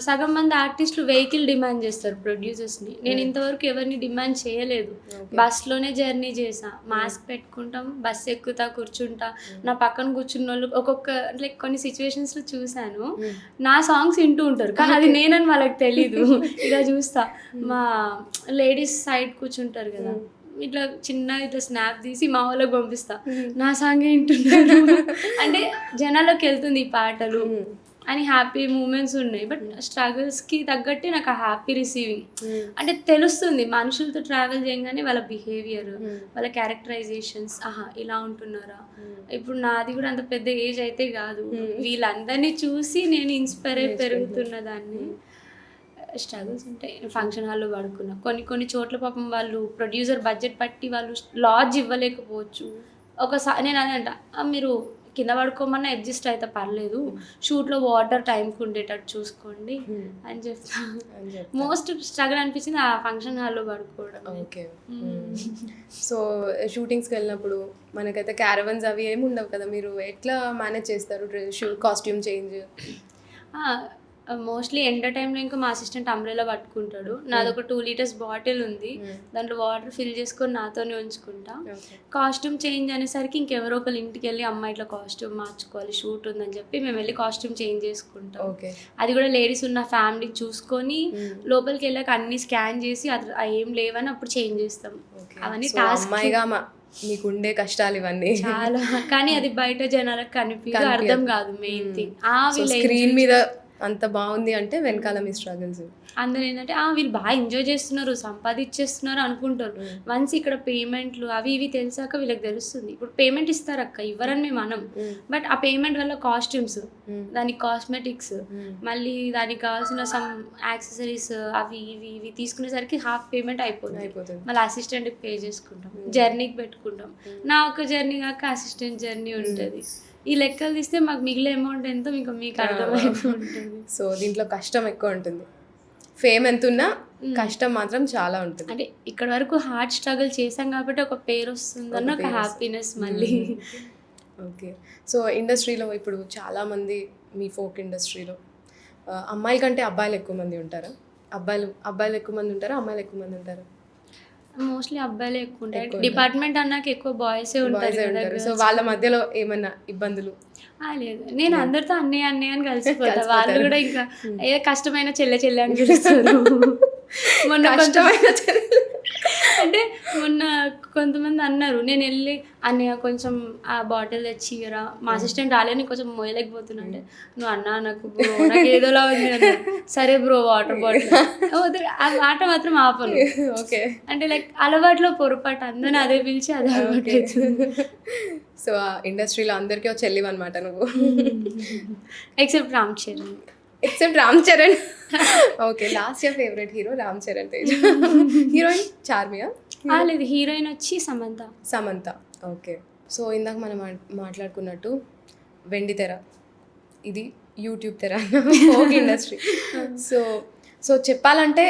S2: సగం మంది ఆర్టిస్టులు వెహికల్ డిమాండ్ చేస్తారు ప్రొడ్యూసర్స్ని. నేను ఇంతవరకు ఎవరిని డిమాండ్ చేయలేదు. బస్లోనే జర్నీ చేసా, మాస్క్ పెట్టుకుంటాం, బస్ ఎక్కుతా కూర్చుంటా, నా పక్కన కూర్చున్న వాళ్ళు ఒక్కొక్క లైక్ కొన్ని సిచ్యువేషన్స్లో చూశాను, నా సాంగ్స్ వింటూ ఉంటారు కానీ అది నేనని వాళ్ళకి తెలీదు. ఇలా చూస్తా, మా లేడీస్ సైడ్ కూర్చుంటారు కదా, ఇట్లా చిన్న ఇట్లా స్నాప్ తీసి మా వాళ్ళకి పంపిస్తా, నా సాంగ్ వింటున్నారు అంటే జనాల్లోకి వెళ్తుంది ఈ పాటలు అని హ్యాపీ మూమెంట్స్ ఉన్నాయి. బట్ స్ట్రగుల్స్కి తగ్గట్టే నాకు ఆ హ్యాపీ రిసీవింగ్ అంటే తెలుస్తుంది. మనుషులతో ట్రావెల్ చేయగానే వాళ్ళ బిహేవియర్, వాళ్ళ క్యారెక్టరైజేషన్స్, ఇలా ఉంటున్నారా. ఇప్పుడు నాది కూడా అంత పెద్ద ఏజ్ అయితే కాదు, వీళ్ళందరినీ చూసి నేను ఇన్స్పైర్ అయి పెరుగుతున్న దాన్ని. స్ట్రగుల్స్ ఉంటాయి. ఫంక్షన్ హాల్లో పడుకున్నా, కొన్ని చోట్ల పాపం వాళ్ళు ప్రొడ్యూసర్ బడ్జెట్ పట్టి వాళ్ళు లాడ్జ్ ఇవ్వలేకపోవచ్చు. ఒకసారి నేను అదే అంట, మీరు కింద పడుకోమన్నా అడ్జస్ట్ అయితే పర్లేదు, షూట్లో వాటర్ టైంకి ఉండేటట్టు చూసుకోండి అని చెప్తాను. మోస్ట్ స్ట్రగుల్ అనిపించింది ఆ ఫంక్షన్ హాల్లో పడుకోవడం.
S1: ఓకే. సో షూటింగ్స్కి వెళ్ళినప్పుడు మనకైతే క్యారవన్స్ అవి ఏమి ఉండవు కదా, మీరు ఎట్లా మేనేజ్ చేస్తారు కాస్ట్యూమ్ చేంజ్?
S2: మోస్ట్లీ ఎండ టైంలో ఇంకా మా అసిస్టెంట్ అంబ్రెలా పట్టుకుంటాడు. నాది ఒక 2 లీటర్స్ బాటిల్ ఉంది, దాంట్లో వాటర్ ఫిల్ చేసుకొని నాతోనే ఉంచుకుంటా. కాస్ట్యూమ్ చేంజ్ అనేసరికి ఇంకెవరో ఒకరు ఇంటికి వెళ్ళి అమ్మ ఇట్లా కాస్ట్యూమ్ మార్చుకోవాలి షూట్ ఉందని చెప్పి మేము వెళ్ళి కాస్ట్యూమ్ చేంజ్ చేసుకుంటాం. అది కూడా లేడీస్ ఉన్న ఫ్యామిలీ చూసుకొని లోపలికి వెళ్ళాక అన్ని స్కాన్ చేసి అది ఏం లేవని అప్పుడు చేంజ్ చేస్తాం. అవన్నీ టాస్క్,
S1: మీకుండే కష్టాలు ఇవన్నీ
S2: చాలా. కానీ అది బయట జనాలకు కనిపించదు, అర్థం కాదు. మెయిన్ థింగ్
S1: స్క్రీన్ మీద అంత బాగుంది అంటే వెనకాల మీ స్ట్రగుల్స్.
S2: అందరూ ఏంటంటే వీళ్ళు బాగా ఎంజాయ్ చేస్తున్నారు, సంపాదించేస్తున్నారు అనుకుంటారు. వన్స్ ఇక్కడ పేమెంట్లు అవి ఇవి తెలిసాక వీళ్ళకి తెలుస్తుంది. ఇప్పుడు పేమెంట్ ఇస్తారు అక్క, ఇవ్వరని మేము అనం, బట్ ఆ పేమెంట్ వల్ల కాస్ట్యూమ్స్, దానికి కాస్మెటిక్స్, మళ్ళీ దానికి కావాల్సిన సమ్ యాక్సెసరీస్ అవి ఇవి తీసుకునేసరికి హాఫ్ పేమెంట్ అయిపోతుంది. మళ్ళీ అసిస్టెంట్కి పే చేసుకుంటాం, జర్నీకి పెట్టుకుంటాం. నా ఒక జర్నీ కాక అసిస్టెంట్ జర్నీ ఉంటుంది. ఈ లెక్కలు తీస్తే మాకు మిగిలే అమౌంట్ ఎంతో ఇంకా మీకు అర్థమైపోతుంది.
S1: సో దీంట్లో కష్టం ఎక్కువ ఉంటుంది, ఫేమ్ ఎంత ఉన్నా కష్టం మాత్రం చాలా ఉంటుంది.
S2: అంటే ఇక్కడ వరకు హార్డ్ స్ట్రగుల్ చేసాం కాబట్టి ఒక పేరు వస్తుందన్న ఒక హ్యాపీనెస్ మళ్ళీ.
S1: ఓకే. సో ఇండస్ట్రీలో ఇప్పుడు చాలామంది, మీ ఫోక్ ఇండస్ట్రీలో అమ్మాయిల కంటే అబ్బాయిలు ఎక్కువ మంది ఉంటారా? అబ్బాయిలు ఎక్కువ మంది ఉంటారా, అమ్మాయిలు ఎక్కువ మంది ఉంటారా?
S2: మోస్ట్లీ అబ్బాయిలే ఎక్కువ ఉంటారు. డిపార్ట్మెంట్ అన్నాక ఎక్కువ బాయ్సే ఉంటారు.
S1: సో వాళ్ళ మధ్యలో ఏమన్నా ఇబ్బందులు?
S2: లేదు, నేను అందరితో అన్నయ్య అని కలిసిపోతా. వాళ్ళు కూడా ఇంకా ఏ కష్టమైన చెల్లె అని పిలుస్తారు. మొన్న అంటే మొన్న కొంతమంది అన్నారు, నేను వెళ్ళి అన్నయ్య కొంచెం ఆ బాటిల్ తెచ్చిరా, మా అసిస్టెంట్ రాలే, నేను కొంచెం మోయలేకపోతున్నా అంటే, నువ్వు అన్నా నాకు బ్రో నాకు ఏదోలా ఉంది అన్న. సరే బ్రో వాటర్ బాటిల్, ఆ మాట మాత్రం ఆపను.
S1: ఓకే.
S2: అంటే లైక్ అలవాట్లో పొరపాటు, అందరిని అదే పిలిచి అదే అలవాటు అవుతుంది.
S1: సో ఆ ఇండస్ట్రీలో అందరికీ ఒక చెల్లివి అనమాట నువ్వు,
S2: except Ram Charan.
S1: Okay. Last year favourite hero Ram Charan Tej, heroine చార్మియా?
S2: లేదు, హీరోయిన్ వచ్చి సమంత.
S1: ఓకే. సో ఇందాక మనం మాట్లాడుకున్నట్టు వెండి తెర, ఇది యూట్యూబ్ తెర, ఫోక్ ఇండస్ట్రీ. సో చెప్పాలంటే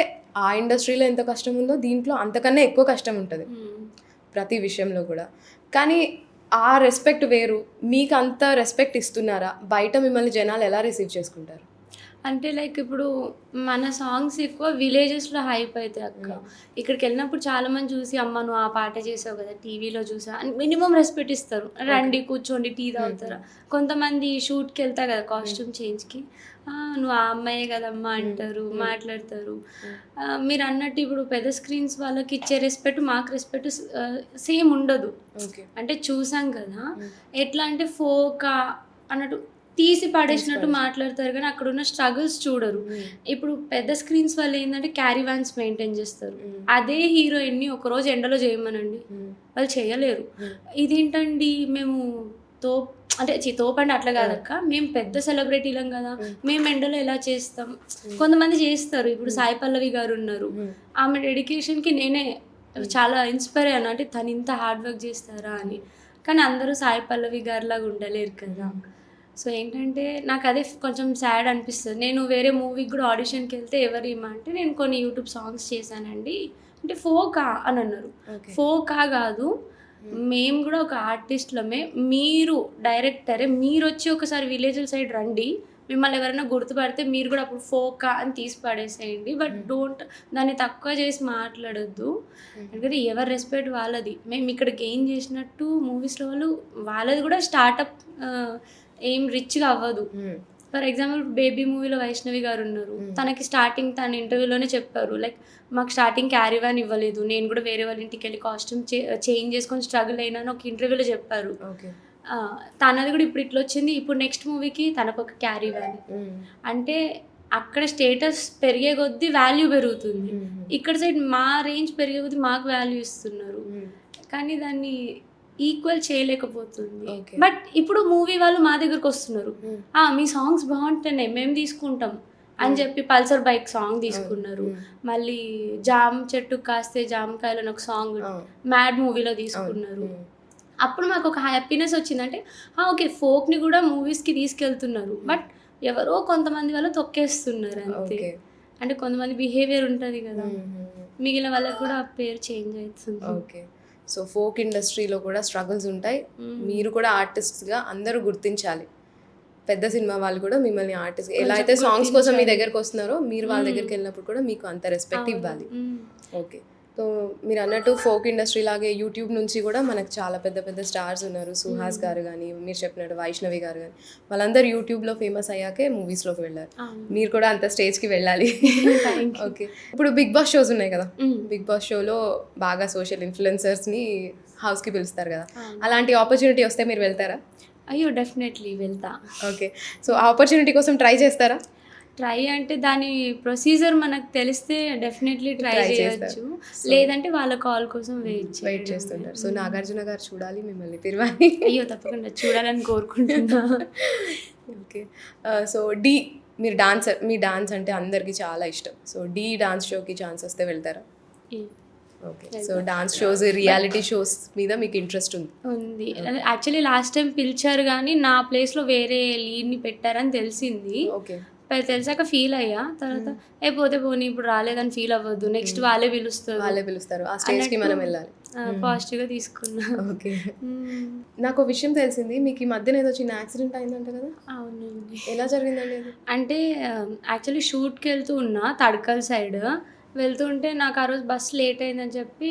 S1: ఆ ఇండస్ట్రీలో ఎంత కష్టం ఉందో దీంట్లో అంతకన్నా ఎక్కువ కష్టం ఉంటుంది ప్రతి విషయంలో కూడా. కానీ ఆ రెస్పెక్ట్ వేరు, మీకు అంత రెస్పెక్ట్ ఇస్తున్నారా? బయట మిమ్మల్ని జనాలు ఎలా రిసీవ్ చేసుకుంటారు?
S2: అంటే లైక్ ఇప్పుడు మన సాంగ్స్ ఎక్కువ విలేజెస్లో హైప్ అవుతాయి అక్క. ఇక్కడికి వెళ్ళినప్పుడు చాలామంది చూసి అమ్మ నువ్వు ఆ పాట చేసావు కదా టీవీలో చూసా అని మినిమం రెస్పెక్ట్ ఇస్తారు. రండి కూర్చోండి టీ తాగుతారా. కొంతమంది షూట్కి వెళ్తా కదా కాస్ట్యూమ్ చేంజ్కి, నువ్వు ఆ అమ్మాయే కదమ్మా అంటారు, మాట్లాడతారు. మీరు అన్నట్టు ఇప్పుడు పెద్ద స్క్రీన్స్ వాళ్ళకి ఇచ్చే రెస్పెక్ట్ మాకు రెస్పెక్ట్ సేమ్ ఉండదు. అంటే చూసాం కదా ఎట్లా అంటే ఫోక్ అన్నట్టు తీసి పడేసినట్టు మాట్లాడతారు కానీ అక్కడ ఉన్న స్ట్రగుల్స్ చూడరు. ఇప్పుడు పెద్ద స్క్రీన్స్ వాళ్ళు ఏంటంటే క్యారీవాన్స్ మెయింటైన్ చేస్తారు. అదే హీరోయిన్ని ఒకరోజు ఎండలో చేయమనండి వాళ్ళు చేయలేరు. ఇదేంటండి మేము తోపండి అట్లా కాదక్క, మేము పెద్ద సెలబ్రిటీలం కదా, మేము ఎండలో ఎలా చేస్తాం. కొంతమంది చేస్తారు. ఇప్పుడు సాయి పల్లవి గారు ఉన్నారు, ఆమె డెడికేషన్కి నేనే చాలా ఇన్స్పైర్ అయ్యాను. అంటే తను ఇంత హార్డ్ వర్క్ చేస్తారా అని. కానీ అందరూ సాయి పల్లవి గారిలాగా ఉండలేరు కదా. సో ఏంటంటే నాకు అదే కొంచెం సాడ్ అనిపిస్తుంది. నేను వేరే మూవీకి కూడా ఆడిషన్కి వెళ్తే ఎవరు అంటే నేను కొన్ని యూట్యూబ్ సాంగ్స్ చేశానండి అంటే ఫోకా అని అన్నారు. ఫోకా కాదు, మేము కూడా ఒక ఆర్టిస్ట్లమే, మీరు డైరెక్టరే, మీరు వచ్చి ఒకసారి విలేజ్ల సైడ్ రండి, మిమ్మల్ని ఎవరైనా గుర్తుపడితే మీరు కూడా అప్పుడు ఫోకా అని తీసి పడేసేయండి, బట్ డోంట్ దాన్ని తక్కువ చేసి మాట్లాడొద్దు. ఎందుకంటే ఎవరి రెస్పెక్ట్ వాళ్ళది. మేము ఇక్కడ గెయిన్ చేసినట్టు మూవీస్లో వాళ్ళది కూడా స్టార్టప్ ఏం రిచ్గా అవ్వదు. ఫర్ ఎగ్జాంపుల్ బేబీ మూవీలో వైష్ణవి గారు ఉన్నారు, తనకి స్టార్టింగ్ తన ఇంటర్వ్యూలోనే చెప్పారు లైక్ మాకు స్టార్టింగ్ క్యారీ వ్యాన్ ఇవ్వలేదు, నేను కూడా వేరే వాళ్ళ ఇంటికి వెళ్ళి కాస్ట్యూమ్ చేంజ్ చేసుకొని స్ట్రగుల్ అయినాను ఒక ఇంటర్వ్యూలో చెప్పారు. తనది కూడా ఇప్పుడు ఇట్లా వచ్చింది, ఇప్పుడు నెక్స్ట్ మూవీకి తనకు ఒక క్యారీ వ్యాన్. అంటే అక్కడ స్టేటస్ పెరిగే కొద్దీ వాల్యూ పెరుగుతుంది, ఇక్కడ సైడ్ మా రేంజ్ పెరిగే కొద్దీ మాకు వాల్యూ ఇస్తున్నారు, కానీ దాన్ని ఈక్వల్ చేయలేకపోతుంది. బట్ ఇప్పుడు మూవీ వాళ్ళు మా దగ్గరకు వస్తున్నారు, మీ సాంగ్స్ బాగుంటున్నాయి మేము తీసుకుంటాం అని చెప్పి పల్సర్ బైక్ సాంగ్ తీసుకున్నారు. మళ్ళీ జామ్ చెట్టు కాస్తే జామకాయలు అని ఒక సాంగ్ మ్యాడ్ మూవీలో తీసుకున్నారు. అప్పుడు మాకు ఒక హ్యాపీనెస్ వచ్చిందంటే ఓకే ఫోక్ని కూడా మూవీస్కి తీసుకెళ్తున్నారు, బట్ ఎవరో కొంతమంది వాళ్ళు తొక్కేస్తున్నారు అంతే. అంటే కొంతమంది బిహేవియర్ ఉంటుంది కదా, మిగిలిన వాళ్ళకి కూడా ఆ పేరు చేంజ్ అవుతుంది.
S1: ఓకే, సో ఫోక్ ఇండస్ట్రీలో కూడా స్ట్రగుల్స్ ఉంటాయి, మీరు కూడా ఆర్టిస్ట్గా అందరూ గుర్తించాలి. పెద్ద సినిమా వాళ్ళు కూడా మిమ్మల్ని ఆర్టిస్ట్ ఎలా అయితే సాంగ్స్ కోసం మీ దగ్గరకు వస్తున్నారో మీరు వాళ్ళ దగ్గరికి వెళ్ళినప్పుడు కూడా మీకు అంత రెస్పెక్ట్ ఇవ్వాలి. ఓకే, సో మీరు అన్నట్టు ఫోక్ ఇండస్ట్రీ లాగే యూట్యూబ్ నుంచి కూడా మనకు చాలా పెద్ద పెద్ద స్టార్స్ ఉన్నారు. సుహాస్ గారు కానీ, మీరు చెప్పినట్టు వైష్ణవి గారు కానీ, వాళ్ళందరూ యూట్యూబ్లో ఫేమస్ అయ్యాకే మూవీస్లోకి వెళ్ళారు. మీరు కూడా అంత స్టేజ్కి వెళ్ళాలి. ఓకే, ఇప్పుడు బిగ్ బాస్ షోస్ ఉన్నాయి కదా, బిగ్ బాస్ షోలో బాగా సోషల్ ఇన్ఫ్లుయెన్సర్స్ని హౌస్కి పిలుస్తారు కదా, అలాంటి ఆపర్చునిటీ వస్తే మీరు వెళ్తారా?
S2: అయ్యో డెఫినెట్లీ వెళ్తా.
S1: ఓకే, సో ఆ ఆపర్చునిటీ కోసం ట్రై చేస్తారా?
S2: ట్రై అంటే దాని ప్రొసీజర్ మనకు తెలిస్తే డెఫినెట్లీ ట్రై చేయొచ్చు, లేదంటే వాళ్ళ కాల్ కోసం వెయిట్
S1: చేస్తుంటారు. సో నాగార్జున గారు చూడాలి మిమ్మల్ని తిరువాలి.
S2: అయ్యో తప్పకుండా చూడాలని కోరుకుంటున్నా.
S1: ఓకే, సో మీరు డాన్సర్, మీ డాన్స్ అంటే అందరికీ చాలా ఇష్టం. సో డాన్స్ షోకి ఛాన్స్ వస్తే వెళ్తారా? Okay, so dance shows, reality shows మీద మీకు ఇంట్రెస్ట్
S2: ఉంది. యాక్చువల్లీ లాస్ట్ టైం పిలిచారు కానీ నా ప్లేస్లో వేరే లీడ్ని పెట్టారని తెలిసింది.
S1: ఓకే,
S2: తెలిసాక ఫీల్ అయ్యా, తర్వాత పోతే పోనీ ఇప్పుడు రాలేదని ఫీల్ అవ్వద్దు, నెక్స్ట్ వాళ్ళే పిలుస్తారు,
S1: ఆ స్టేజ్కి మనం వెళ్ళాలి,
S2: పాజిటివ్గా తీసుకున్నా.
S1: ఓకే, నాకు ఒక విషయం తెలిసింది, మీకు ఈ మధ్యన ఏదో చిన్న యాక్సిడెంట్ అయిందంట కదా?
S2: అవునండి.
S1: ఎలా జరిగిందండి అది?
S2: అంటే యాక్చువల్లీ షూట్కి వెళ్తూ ఉన్నా తడకల్ సైడ్, వెళ్తుంటే నాకు ఆ రోజు బస్ లేట్ అయిందని చెప్పి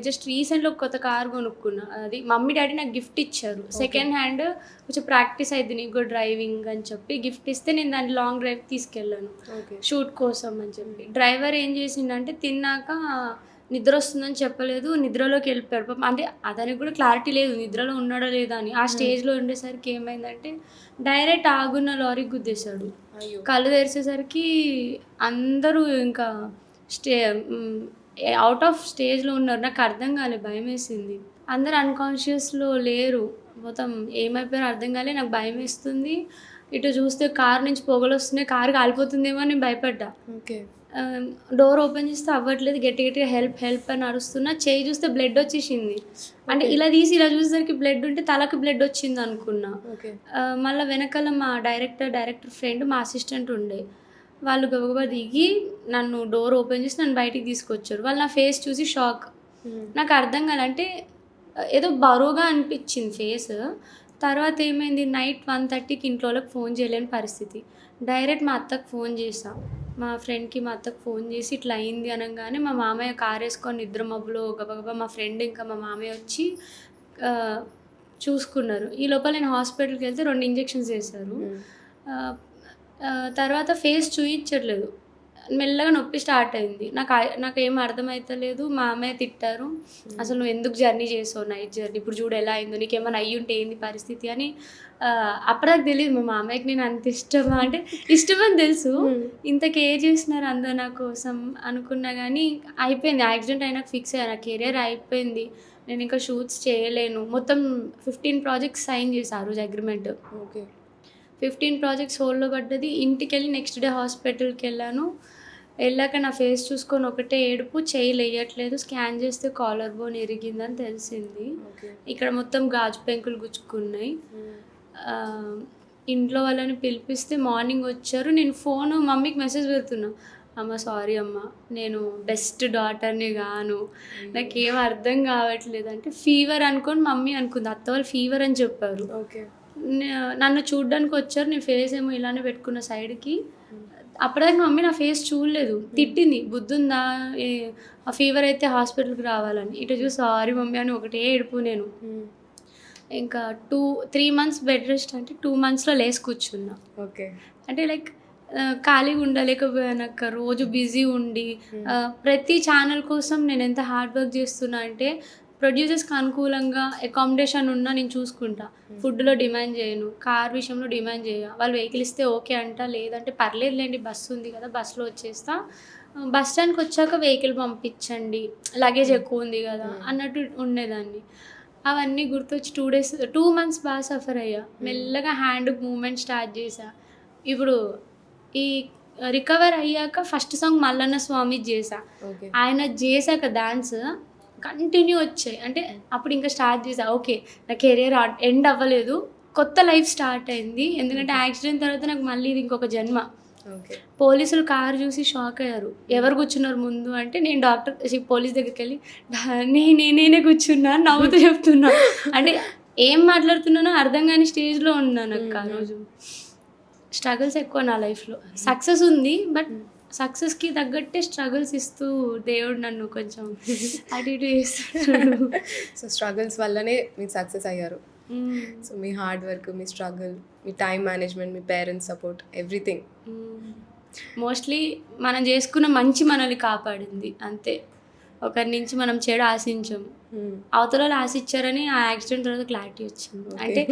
S2: జస్ట్ రీసెంట్గా కొత్త కార్ కొనుక్కున్నా. అది మమ్మీ డాడీ నాకు గిఫ్ట్ ఇచ్చారు, సెకండ్ హ్యాండ్, కొంచెం ప్రాక్టీస్ అయింది నీకు డ్రైవింగ్ అని చెప్పి గిఫ్ట్ ఇస్తే నేను దాన్ని లాంగ్ డ్రైవ్ తీసుకెళ్ళాను షూట్ కోసం అని చెప్పి. డ్రైవర్ ఏం చేసిండంటే తిన్నాక నిద్ర వస్తుందని చెప్పలేదు, నిద్రలోకి వెళ్ళిపోయాడు. అంటే అతనికి కూడా క్లారిటీ లేదు నిద్రలో ఉన్నాడో లేదా అని. ఆ స్టేజ్లో ఉండేసరికి ఏమైందంటే డైరెక్ట్ ఆగున్న లారీకి గుద్దేశాడు. కళ్ళు తెరిచేసరికి అందరూ ఇంకా అవుట్ ఆఫ్ స్టేజ్లో ఉన్నారు. నాకు అర్థం కాలేదు, భయం వేసింది. అందరు అన్కాన్షియస్లో లేరు, మొత్తం ఏమైపోయారో అర్థం కాలే, నాకు భయం వేస్తుంది. ఇటు చూస్తే కార్ నుంచి పొగలు వస్తున్నాయి, కారు కాలిపోతుందేమో అని భయపడ్డా.
S1: ఓకే,
S2: డోర్ ఓపెన్ చేస్తే అవ్వట్లేదు, గట్టిగా హెల్ప్ అని అరుస్తున్నా. చేయి చూస్తే బ్లడ్ వచ్చేసింది. అంటే ఇలా తీసి ఇలా చూసేసరికి బ్లడ్ ఉంటే తలకు బ్లడ్ వచ్చింది అనుకున్నా. మళ్ళీ వెనకాల మా డైరెక్టర్ ఫ్రెండ్, మా అసిస్టెంట్ ఉండే, వాళ్ళు గబగబా దిగి నన్ను డోర్ ఓపెన్ చేసి నన్ను బయటికి తీసుకొచ్చారు. వాళ్ళు నా ఫేస్ చూసి షాక్. నాకు అర్థం కాలంటే ఏదో బరువుగా అనిపించింది ఫేస్. తర్వాత ఏమైంది, నైట్ 1:30కి ఇంట్లోకి ఫోన్ చేయలేని పరిస్థితి. డైరెక్ట్ మా అత్తకు ఫోన్ చేసా, మా ఫ్రెండ్కి మా అత్తకు ఫోన్ చేసి ఇట్లా అయింది అనగానే మా మామయ్య కార్ వేసుకొని నిద్ర మబ్బులో గబగబా మా ఫ్రెండ్ ఇంకా మా మామయ్య వచ్చి చూసుకున్నారు. ఈ లోపల నేను హాస్పిటల్కి వెళ్తే 2 ఇంజెక్షన్స్ వేశారు. తర్వాత ఫేస్ చూయించట్లేదు, మెల్లగా నొప్పి స్టార్ట్ అయింది. నాకు ఏం అర్థమవుతలేదు. మా అమ్మాయి తిట్టారు, అసలు నువ్వు ఎందుకు జర్నీ చేసావు నైట్ జర్నీ, ఇప్పుడు చూడు ఎలా అయిందో, నీకేమైనా అయ్యి ఉంటే ఏంది పరిస్థితి అని. అప్పటిదాకా తెలియదు మా మామయ్యకి నేను అంత ఇష్టమా అంటే ఇష్టమని తెలుసు, ఇంత కేర్ చేసినారు అందరు నా కోసం అనుకున్నా. కానీ అయిపోయింది, యాక్సిడెంట్ అయినాక ఫిక్స్ అయ్యా, నా కెరియర్ అయిపోయింది, నేను ఇంకా షూట్స్ చేయలేను. మొత్తం 15 ప్రాజెక్ట్స్ సైన్ చేశారు ఆ రోజు అగ్రిమెంట్. 15 ప్రాజెక్ట్స్ హోల్డ్లో పడ్డది. ఇంటికి వెళ్ళి నెక్స్ట్ డే హాస్పిటల్కి వెళ్ళాక నా ఫేస్ చూసుకొని ఒకటే ఏడుపు, చేయి లేయట్లేదు, స్కాన్ చేస్తే కాలర్ బోన్ ఇరిగిందని తెలిసింది. ఇక్కడ మొత్తం గాజు పెంకులు గుచ్చుకున్నాయి. ఇంట్లో వాళ్ళని పిలిపిస్తే మార్నింగ్ వచ్చారు. నేను ఫోను మమ్మీకి మెసేజ్ పెడుతున్నా, అమ్మ సారీ అమ్మ, నేను బెస్ట్ డాటర్ని గాను, నాకేం అర్థం కావట్లేదు అంటే ఫీవర్ అనుకొని మమ్మీ అనుకుంది. అత్త వాళ్ళు ఫీవర్ అని చెప్పారు.
S1: ఓకే.
S2: నన్ను చూడ్డానికి వచ్చారు. నేను ఫేస్ ఏమో ఇలానే పెట్టుకున్న సైడ్కి. అప్పటిదాకా మమ్మీ నా ఫేస్ చూడలేదు. తిట్టింది, బుద్ధుందా ఆ ఫీవర్ అయితే హాస్పిటల్కి రావాలని. ఇటు చూసి సారీ మమ్మీ అని ఒకటే ఏడుపు. నేను ఇంకా 3 months బెడ్ రెస్ట్ అంటే 2 monthsలో లేసి కూర్చున్నా.
S1: ఓకే.
S2: అంటే లైక్ ఖాళీగా ఉండలేకపోయానక్క. రోజు బిజీ ఉండి ప్రతి ఛానల్ కోసం నేను ఎంత హార్డ్ వర్క్ చేస్తున్నా అంటే ప్రొడ్యూసర్స్కి అనుకూలంగా అకామిడేషన్ ఉన్నా నేను చూసుకుంటా. ఫుడ్లో డిమాండ్ చేయను, కార్ విషయంలో డిమాండ్ చేయ. వాళ్ళు వెహికల్ ఇస్తే ఓకే అంట, లేదంటే పర్లేదులేండి బస్సు ఉంది కదా బస్సులో వచ్చేస్తా, బస్ స్టాండ్కి వచ్చాక వెహికల్ పంపించండి, లగేజ్ ఎక్కువ ఉంది కదా అన్నట్టు ఉండేదాన్ని. అవన్నీ గుర్తొచ్చి 2 months బాగా సఫర్ అయ్యా. మెల్లగా హ్యాండ్ మూమెంట్ స్టార్ట్ చేశా. ఇప్పుడు ఈ రికవర్ అయ్యాక ఫస్ట్ సాంగ్ మల్లన్న స్వామి చేశా. ఆయన చేశాక డాన్స్ కంటిన్యూ వచ్చాయి. అంటే అప్పుడు ఇంకా స్టార్ట్ చేశా, ఓకే నా కెరియర్ ఎండ్ అవ్వలేదు, కొత్త లైఫ్ స్టార్ట్ అయింది. ఎందుకంటే యాక్సిడెంట్ తర్వాత నాకు మళ్ళీ ఇది ఇంకొక జన్మ. పోలీసులు కారు చూసి షాక్ అయ్యారు. ఎవరు కూర్చున్నారు ముందు అంటే నేను పోలీస్ దగ్గరికి వెళ్ళి నేనే కూర్చున్నా నవ్వుతూ చెప్తున్నా. అంటే ఏం మాట్లాడుతున్నానో అర్థం కాని స్టేజ్లో ఉన్నాను అక్క. ఆ రోజు స్ట్రగుల్స్ ఎక్కువ నా లైఫ్లో. సక్సెస్ ఉంది, బట్ సక్సెస్కి తగ్గట్టే స్ట్రగుల్స్ ఇస్తూ దేవుడు నన్ను కొంచెం అటు ఇటు చేస్తున్నాడు.
S1: సో స్ట్రగుల్స్ వల్లనే మీరు సక్సెస్ అయ్యారు. సో మీ హార్డ్ వర్క్, మీ స్ట్రగుల్, మీ టైం మేనేజ్మెంట్, మీ పేరెంట్స్ సపోర్ట్, ఎవ్రీథింగ్.
S2: మోస్ట్లీ మనం చేసుకున్న మంచి మనల్ని కాపాడింది అంతే. ఒకరి నుంచి మనం చెడు ఆశించాము, అవతల వాళ్ళు ఆశించారని ఆ యాక్సిడెంట్ తర్వాత క్లారిటీ వచ్చింది. అంటే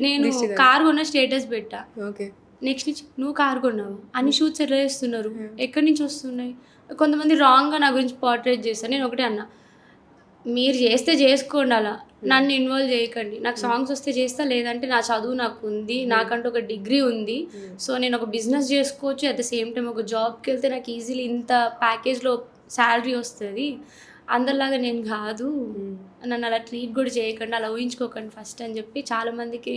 S2: నేను కారు కొన్న స్టేటస్ పెట్టా.
S1: ఓకే.
S2: నెక్స్ట్ నుంచి నువ్వు కారు కొన్నావు, అన్ని షూట్స్ ఎట్లా చేస్తున్నారు, ఎక్కడి నుంచి వస్తున్నాయి, కొంతమంది రాంగ్గా నా గురించి పోర్ట్రేట్ చేస్తారు. నేను ఒకటే అన్నా, మీరు చేస్తే చేసుకోండి, అలా నన్ను ఇన్వాల్వ్ చేయకండి. నాకు సాంగ్స్ వస్తే చేస్తా, లేదంటే నా చదువు నాకు ఉంది, నాకంటూ ఒక డిగ్రీ ఉంది, సో నేను ఒక బిజినెస్ చేసుకోవచ్చు, అట్ ద సేమ్ టైం ఒక జాబ్కి వెళ్తే నాకు ఈజీలీ ఇంత ప్యాకేజ్లో శాలరీ వస్తుంది, అందరిలాగా నేను కాదు, నన్ను అలా ట్రీట్ కూడా చేయకండి, అలా ఊహించుకోకండి ఫస్ట్ అని చెప్పి చాలామందికి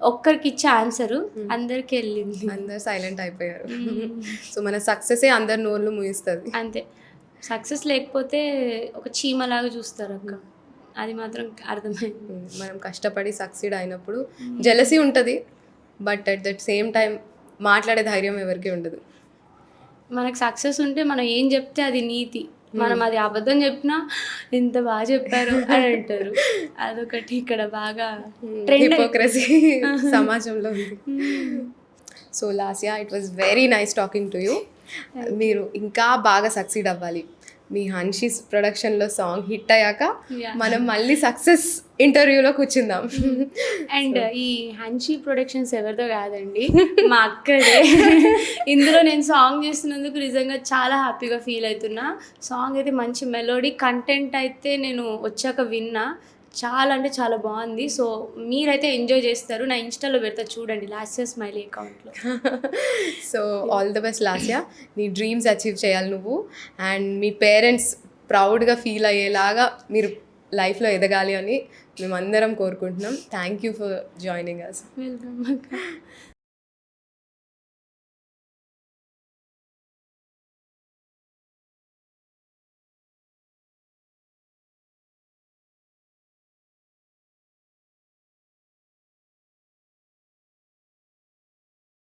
S2: ఒక్కరికి ఇచ్చే ఆన్సరు అందరికి వెళ్ళింది.
S1: అందరు సైలెంట్ అయిపోయారు. సో మన సక్సెసే అందరి నోళ్ళు ముగిస్తుంది
S2: అంతే. సక్సెస్ లేకపోతే ఒక చీమలాగా చూస్తారు అక్క, అది మాత్రం అర్థమైంది.
S1: మనం కష్టపడి సక్సీడ్ అయినప్పుడు జెలసీ ఉంటుంది, but at that same time మాట్లాడే ధైర్యం ఎవరికి ఉండదు.
S2: మనకు సక్సెస్ ఉంటే మనం ఏం చెప్తే అది నీతి, మనం అది అబద్ధం చెప్పినా ఎంత బాగా చెప్పారు అని అంటారు. అదొకటి ఇక్కడ బాగా
S1: హిపోక్రసీ సమాజంలో ఉంది. So Lasya, it was very nice talking to you. మీరు ఇంకా బాగా సక్సీడ్ అవ్వాలి. మీ హన్షీస్ ప్రొడక్షన్లో సాంగ్ హిట్ అయ్యాక మనం మళ్ళీ సక్సెస్ ఇంటర్వ్యూలో కూర్చుందాం.
S2: అండ్ ఈ హన్షీ ప్రొడక్షన్స్ ఎవరితో కాదండి, మా అక్కడే. ఇందులో నేను సాంగ్ చేస్తున్నందుకు నిజంగా చాలా హ్యాపీగా ఫీల్ అవుతున్నా. సాంగ్ అయితే మంచి మెలోడీ కంటెంట్ అయితే నేను వచ్చాక విన్నా, చాలా అంటే చాలా బాగుంది. సో మీరైతే ఎంజాయ్ చేస్తారు. నా ఇన్స్టాలో పెడతా చూడండి, లాస్యా స్మైలీ అకౌంట్లో.
S1: So all the best Lasya, నీ డ్రీమ్స్ అచీవ్ చేయాలి నువ్వు, అండ్ మీ పేరెంట్స్ ప్రౌడ్గా ఫీల్ అయ్యేలాగా మీరు లైఫ్లో ఎదగాలి అని మేమందరం కోరుకుంటున్నాం. Thank you for joining us.
S2: Welcome అక్క.